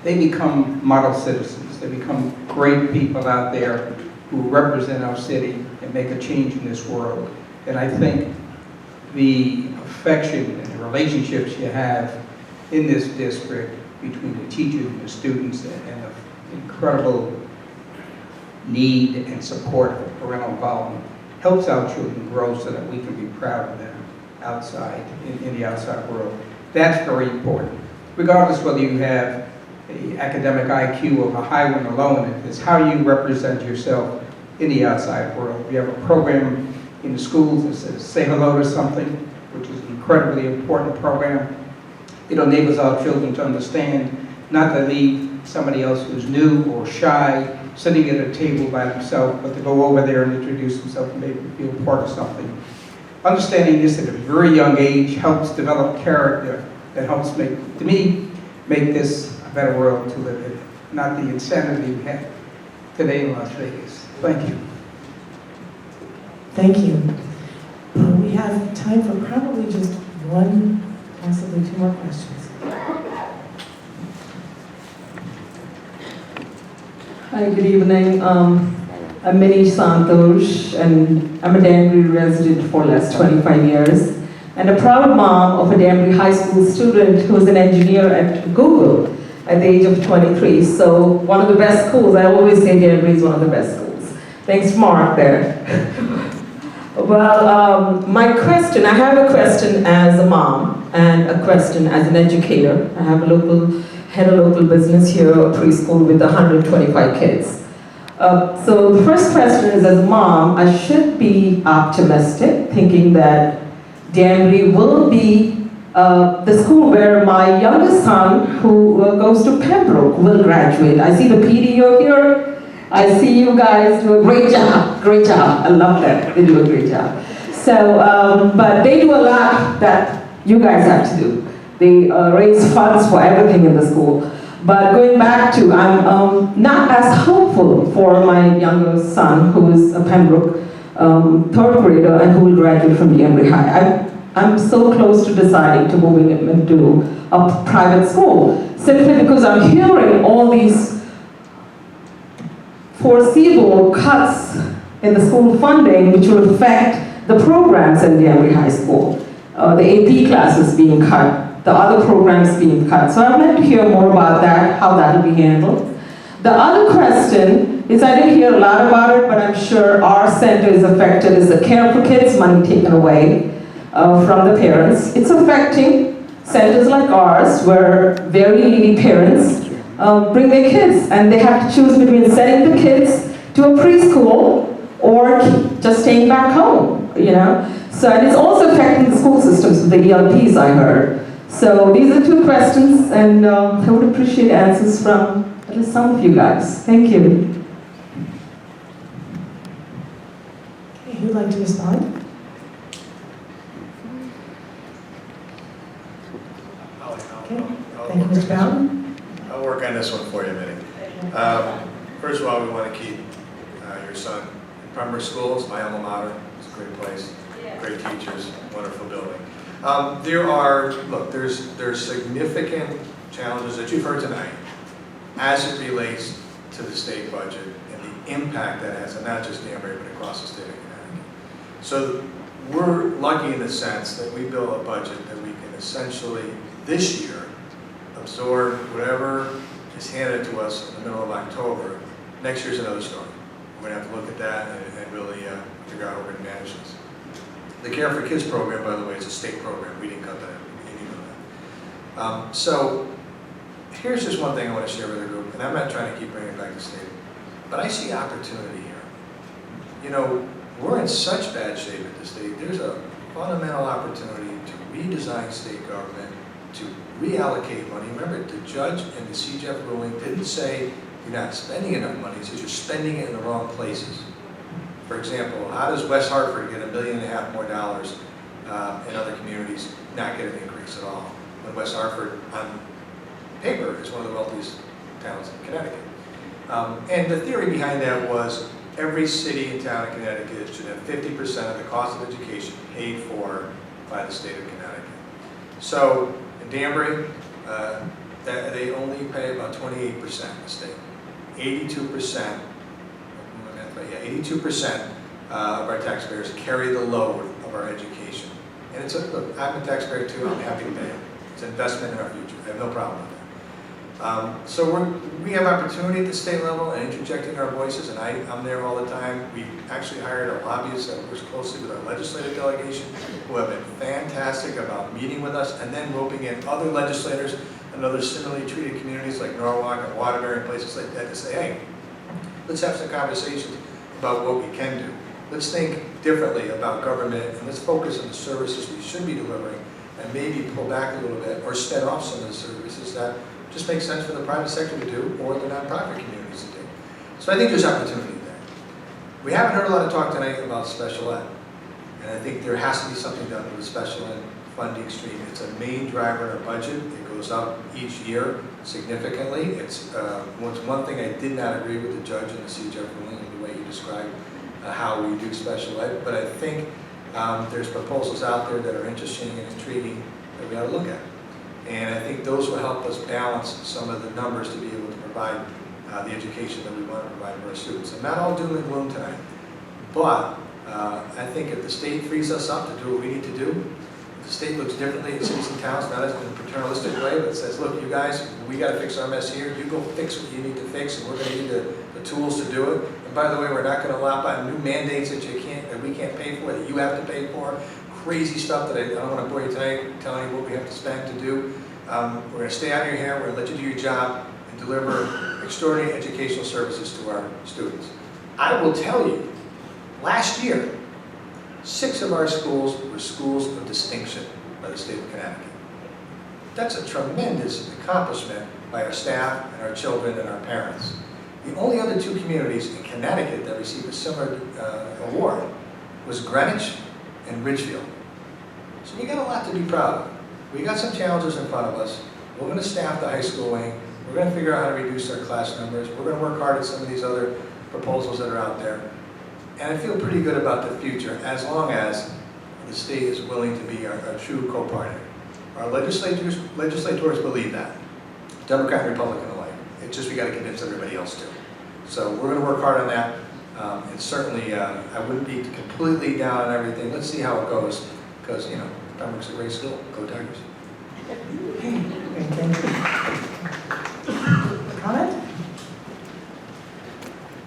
They become model citizens. They become great people out there who represent our city and make a change in this world. And I think the affection and the relationships you have in this district between the teachers and the students and the incredible need and support for parental involvement helps our children grow so that we can be proud of them outside, in the outside world. That's very important. Regardless whether you have an academic IQ of a high one or low one, it's how you represent yourself in the outside world. We have a program in the schools that says, say hello to something, which is an incredibly important program. It enables our children to understand not to leave somebody else who's new or shy sitting at a table by themselves, but to go over there and introduce themselves and maybe feel part of something. Understanding this at a very young age helps develop character that helps make this a better world to live in, not the insanity we have today in Las Vegas. Thank you. Thank you. We have time for probably just one, possibly two more questions. Hi, good evening. I'm Minnie Santos, and I'm a Danbury resident for the last 25 years, and a proud mom of a Danbury high school student who's an engineer at Google at the age of 23. So one of the best schools, I always say Danbury is one of the best schools. Thanks, Mark, there. Well, my question, I have a question as a mom and a question as an educator. I have had a local business here, a preschool with 125 kids. So the first question is, as a mom, I should be optimistic, thinking that Danbury will be the school where my youngest son, who goes to Pembroke, will graduate. I see the PTO here. I see you guys do a great job. Great job. I love that. They do a great job. So, but they do a lot that you guys have to do. They raise funds for everything in the school. But going back to, I'm not as hopeful for my younger son, who is a Pembroke third grader and who will graduate from Danbury High. I'm so close to deciding to moving him into a private school, simply because I'm hearing all these foreseeable cuts in the school funding, which will affect the programs in Danbury High School. The AP classes being cut, the other programs being cut. So I'd like to hear more about that, how that will be handled. The other question is, I didn't hear a lot about it, but I'm sure our center is affected, is the Care for Kids money taken away from the parents. It's affecting centers like ours, where very needy parents bring their kids, and they have to choose between sending the kids to a preschool or just staying back home, you know? So, and it's also affecting the school systems with the ELPs, I heard. So these are two questions, and I would appreciate answers from at least some of you guys. Thank you. Okay, who'd like to respond? Okay, thank you, Mr. Brown. I'll work on this one for you, Minnie. First of all, we want to keep your son in primary schools, my alma mater. It's a great place, great teachers, wonderful building. There's significant challenges that you've heard tonight as it relates to the state budget and the impact that has, and not just Danbury, but across the state of Connecticut. So we're lucky in the sense that we build a budget that we can essentially, this year, absorb whatever is handed to us in the middle of October. Next year's another story. We're going to have to look at that and really figure out how we're going to manage this. The Care for Kids program, by the way, is a state program. We didn't cut that. We didn't know that. So here's just one thing I want to share with the group, and I'm not trying to keep bringing it back to state, but I see opportunity here. You know, we're in such bad shape at the state. There's a fundamental opportunity to redesign state government, to reallocate money. Remember, the judge in the CJEF ruling didn't say you're not spending enough money. He says you're spending it in the wrong places. For example, how does West Hartford get $1.5 million more dollars and other communities not get an increase at all? When West Hartford, on paper, is one of the wealthiest towns in Connecticut. And the theory behind that was every city and town in Connecticut should have 50% of the cost of education paid for by the state of Connecticut. So in Danbury, they only pay about 28% in the state. 82%, 82% of our taxpayers carry the load of our education. And it's look, I'm a taxpayer too, I'm happy to pay it. It's an investment in our future. I have no problem with that. So we have opportunity at the state level and interjecting our voices, and I'm there all the time. We've actually hired a lobbyist that works closely with our legislative delegation, who have been fantastic about meeting with us and then roping in other legislators and other similarly treated communities like Norwalk and Waterbury and places like that to say, hey, let's have some conversations about what we can do. Let's think differently about government, and let's focus on the services we should be delivering and maybe pull back a little bit or spin off some of the services that just make sense for the private sector to do or the nonprofit communities to do. So I think there's opportunity there. We haven't heard a lot of talk tonight about special ed, and I think there has to be something done with the special ed funding stream. It's a main driver in our budget. It goes up each year significantly. It's one thing I did not agree with the judge in the CJEF ruling in the way he described how we do special ed, but I think there's proposals out there that are interesting and intriguing that we ought to look at. And I think those will help us balance some of the numbers to be able to provide the education that we want to provide for our students. And not all doom and gloom tonight, but I think if the state frees us up to do what we need to do, if the state looks differently at cities and towns, not as in a paternalistic way, but says, look, you guys, we got to fix our mess here. You go fix what you need to fix, and we're going to give you the tools to do it. And by the way, we're not going to allow by new mandates that we can't pay for, that you have to pay for. Crazy stuff that I don't want to bore you tonight, telling you what we have to spend to do. We're going to stay out of your hair. We're going to let you do your job and deliver extraordinary educational services to our students. I will tell you, last year, 6 of our schools were schools of distinction by the state of Connecticut. That's a tremendous accomplishment by our staff and our children and our parents. The only other 2 communities in Connecticut that received a similar award was Greenwich and Ridgefield. So we got a lot to be proud of. We got some challenges in front of us. We're going to staff the high school wing. We're going to figure out how to reduce our class numbers. We're going to work hard at some of these other proposals that are out there. And I feel pretty good about the future as long as the state is willing to be our true co-partner. Our legislators believe that. Democrat and Republican alike. It's just we got to convince everybody else too. So we're going to work hard on that. And certainly, I wouldn't be completely down on everything. Let's see how it goes, because, you know, Dunbar's a great school. Go Tigers. Great, thank you. Comment?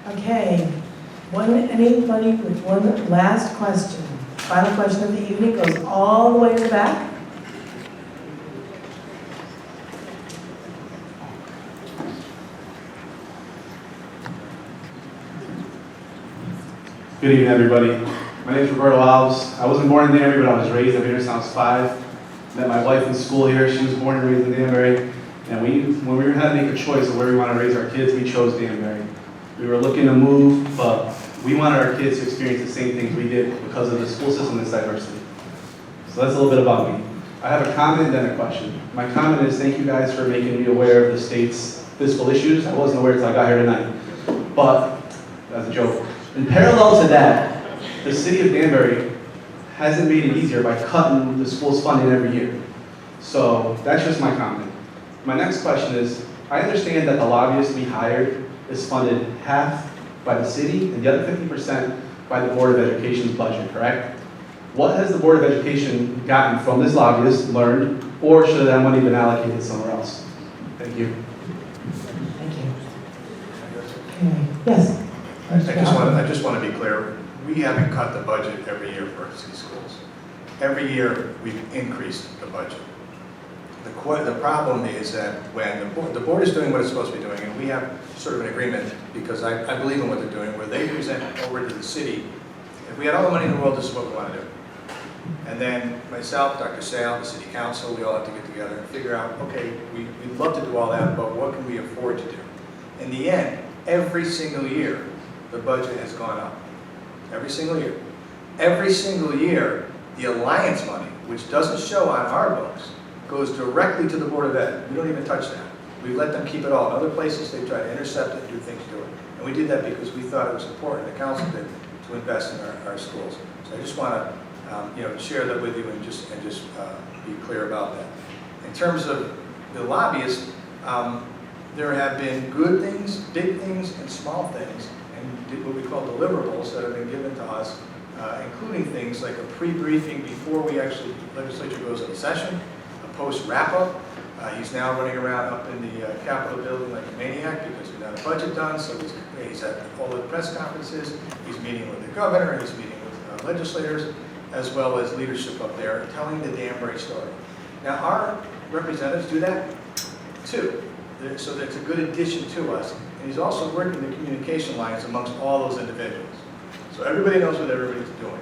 Okay. Anybody with one last question? Final question of the evening goes all the way to the back. Good evening, everybody. My name is Roberto Alves. I wasn't born in Danbury, but I was raised up here since I was 5. Met my wife in school here. She was born and raised in Danbury. And when we had to make a choice of where we want to raise our kids, we chose Danbury. We were looking to move, but we wanted our kids to experience the same things we did because of the school system and its diversity. So that's a little bit about me. I have a comment and then a question. My comment is thank you guys for making me aware of the state's fiscal issues. I wasn't aware until I got here tonight. But, that's a joke. In parallel to that, the city of Danbury hasn't made it easier by cutting the school's funding every year. So that's just my comment. My next question is, I understand that the lobbyist we hired is funded half by the city and the other 50% by the Board of Education's budget, correct? What has the Board of Education gotten from this lobbyist, learned, or should that money been allocated somewhere else? Thank you. Thank you. Okay. Yes? I just want to be clear. We haven't cut the budget every year for our city schools. Every year, we've increased the budget. The problem is that when the board is doing what it's supposed to be doing, and we have sort of an agreement, because I believe in what they're doing, where they present over to the city, if we had all the money in the world, this is what we want to do. And then myself, Dr. Sale, the city council, we all have to get together and figure out, okay, we'd love to do all that, but what can we afford to do? In the end, every single year, the budget has gone up. Every single year. Every single year, the alliance money, which doesn't show on our books, goes directly to the Board of Ed. We don't even touch that. We let them keep it all. In other places, they try to intercept it and do things to it. And we did that because we thought it was important, the council did, to invest in our schools. So I just want to share that with you and just be clear about that. In terms of the lobbyists, there have been good things, big things, and small things, and what we call deliverables that have been given to us, including things like a pre-briefing before legislature goes into session, a post-wrap-up. He's now running around up in the Capitol building like a maniac because we've got a budget done, so he's at all the press conferences, he's meeting with the governor, he's meeting with legislators, as well as leadership up there, telling the Danbury story. Now, our representatives do that too, so that's a good addition to us. And he's also working the communication lines amongst all those individuals. So everybody knows what everybody's doing.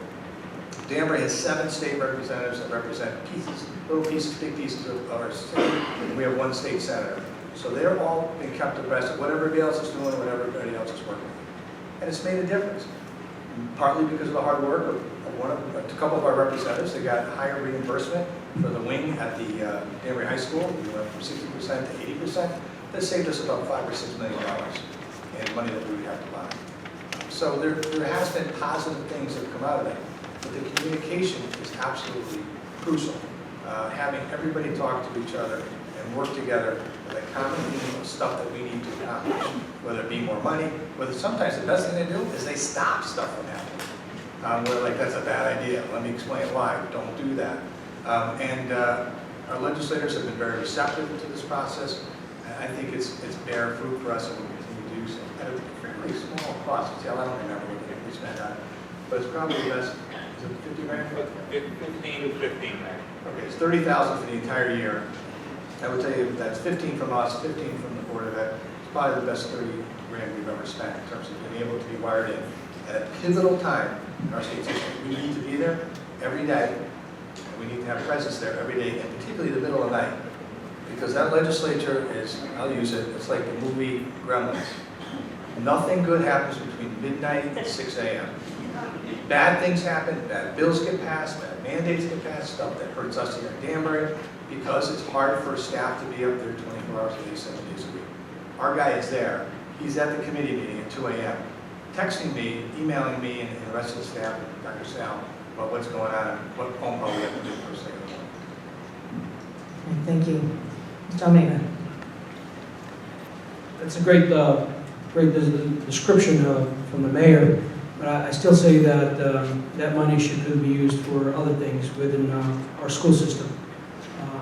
Danbury has 7 state representatives that represent pieces, little pieces, big pieces of our state, and we have 1 state senator. So they're all being kept abreast of what everybody else is doing, what everybody else is working on. And it's made a difference, partly because of the hard work of a couple of our representatives. They got higher reimbursement for the wing at the Danbury High School. We went from 60% to 80%. That saved us about $5 or $6 million in money that we would have to buy. So there has been positive things that have come out of that. But the communication is absolutely crucial. Having everybody talk to each other and work together with a common theme of stuff that we need to accomplish, whether it be more money, whether sometimes the best thing they do is they stop stuff from happening. We're like, that's a bad idea. Let me explain why. Don't do that. Our legislators have been very receptive to this process. I think it's bear fruit for us and we'll continue to do so at a fairly small cost. See, I don't remember what we spent on it, but it's probably the best. Is it 50 grand? 15 grand. Okay, it's 30,000 for the entire year. I would tell you that's 15 from us, 15 from the Board of Ed. It's probably the best 30 grand we've ever spent in terms of being able to be wired in at a pivotal time in our state's history. We need to be there every day, and we need to have presence there every day, and particularly the middle of the night. Because that legislature is, I'll use it, it's like the movie Gremlins. Nothing good happens between midnight and 6 a.m. Bad things happen, bad bills get passed, bad mandates get passed, stuff that hurts us here in Danbury, because it's hard for staff to be up there 24 hours a day, 7 days a week. Our guy is there. He's at the committee meeting at 2 a.m. texting me, emailing me, and the rest of the staff, and Dr. Sal, about what's going on and what phone call we have to do first thing in the morning. Thank you. Mr. Almeida. That's a great great description from the mayor, but I still say that that money could be used for other things within our school system.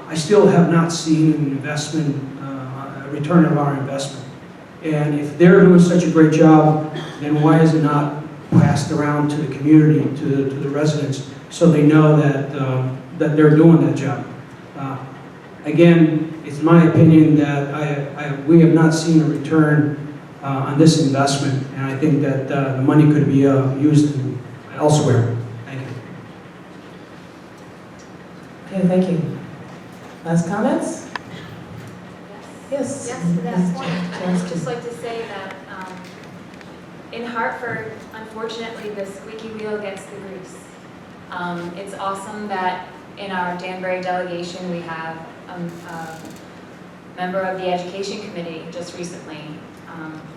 I still have not seen an investment, a return of our investment. And if they're doing such a great job, then why is it not passed around to the community, to the residents, so they know that that they're doing that job? Again, it's my opinion that we have not seen a return on this investment, and I think that the money could be used elsewhere. Thank you. Okay, thank you. Last comments? Yes. Yes, to that point, I would just like to say that in Hartford, unfortunately, the squeaky wheel gets the grease. It's awesome that in our Danbury delegation, we have a member of the Education Committee just recently.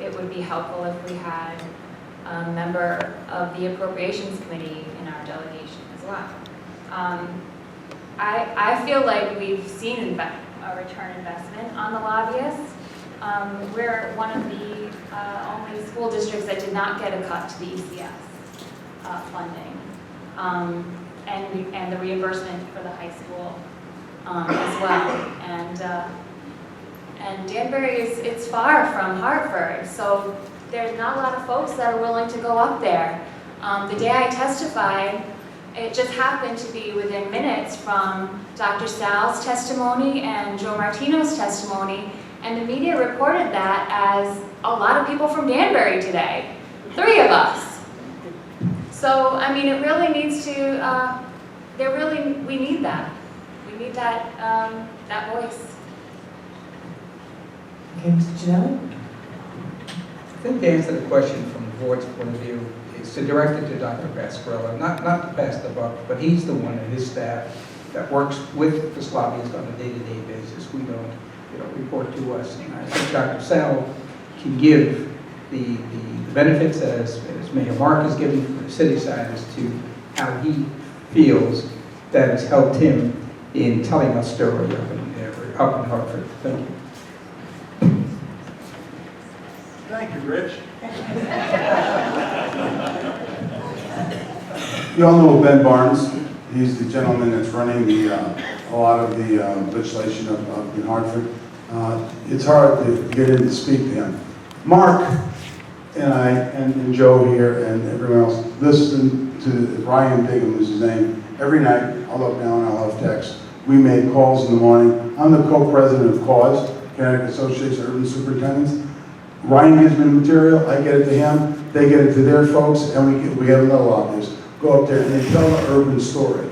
It would be helpful if we had a member of the Appropriations Committee in our delegation as well. I feel like we've seen a return investment on the lobbyists. We're one of the only school districts that did not get a cut to the ECS funding, and the reimbursement for the high school as well. And Danbury it's far from Hartford, so there's not a lot of folks that are willing to go up there. The day I testified, it just happened to be within minutes from Dr. Sal's testimony and Joe Martino's testimony, and the media reported that as a lot of people from Danbury today, 3 of us. So, I mean, it really needs to, we need that. We need that voice. Okay, Mr. Genelli? I think to answer the question from the board's point of view is to direct it to Dr. Pasquarello, not to pass the buck, but he's the one and his staff that works with the lobbyists on a day-to-day basis. We don't, report to us. And I think Dr. Sal can give the benefits as Mayor Mark is giving from the city side as to how he feels that has helped him in telling a story up in Hartford. Thank you. Thank you, Rich. You all know Ben Barnes. He's the gentleman that's running a lot of the legislation up in Hartford. It's hard to get in to speak to him. Mark and I and Joe here and everyone else listen to Ryan Bigham, is his name, every night. I'll look down, I'll have text. We make calls in the morning. I'm the co-president of CAUSE, Connecticut Association of Urban Superintendents. Ryan gives me the material, I get it to him, they get it to their folks, and we have another lobbyist go up there and they tell the urban story.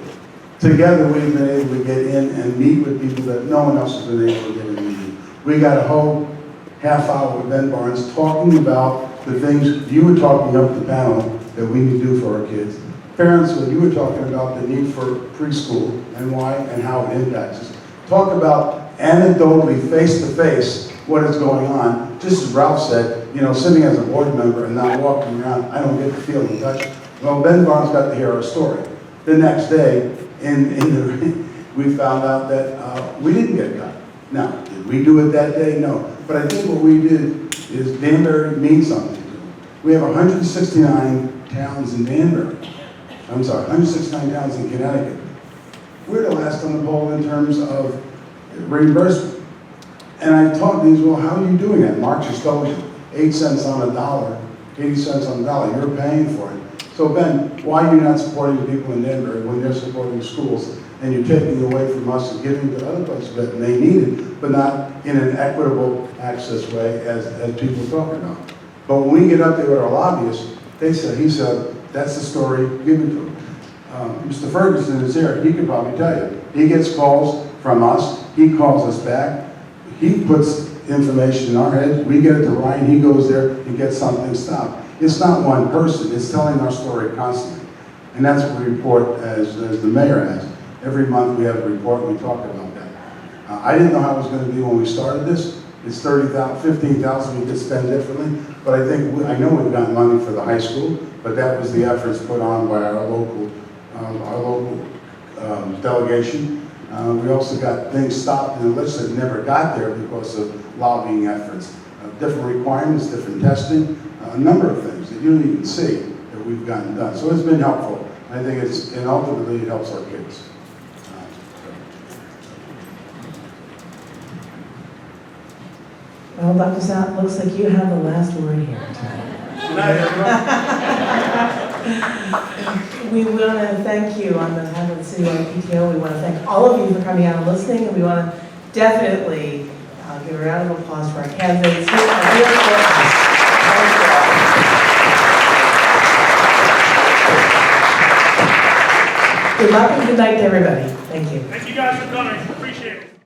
Together we've been able to get in and meet with people that no one else has been able to get in and meet. We got a whole half hour with Ben Barnes talking about the things you were talking up the panel that we need to do for our kids. Parents, when you were talking about the need for preschool and why and how it impacts us. Talk about anecdotally, face-to-face, what is going on. Just as Ralph said, sitting as a board member and not walking around, I don't get to feel and touch. Well, Ben Barnes got to hear our story. The next day, we found out that we didn't get cut. Now, did we do it that day? No. But I think what we did is Danbury means something to them. We have 169 towns in Danbury. 169 towns in Connecticut. We're the last on the poll in terms of reimbursement. And I taught these, well, how are you doing that? Mark just told you, 8 cents on a dollar, 80 cents on a dollar, you're paying for it. So Ben, why are you not supporting the people in Danbury when they're supporting schools and you're taking away from us and giving to other places that they need it, but not in an equitable access way as people talk about. But when we get up there with our lobbyists, he said, that's the story, give it to him. Mr. Ferguson is here, he could probably tell you. He gets calls from us, he calls us back, he puts information in our heads, we get it to Ryan, he goes there and gets something stopped. It's not one person, it's telling our story constantly. And that's what we report as the mayor has. Every month we have a report and we talk about that. I didn't know how it was going to be when we started this. It's 30,000, 15,000 we could spend differently, but I know we've got money for the high school, but that was the efforts put on by our local delegation. We also got things stopped in the legislature that never got there because of lobbying efforts. different requirements, different testing, a number of things that you don't even see that we've gotten done. So it's been helpful. I think and ultimately it helps our kids. Well, Dr. South, looks like you have the last word here tonight. We want to thank you on behalf of the Citywide PTO. We want to thank all of you for coming out and listening, and we want to definitely give a round of applause for our candidates who are here for us. Good luck and good night to everybody. Thank you. Thank you guys for coming, appreciate it.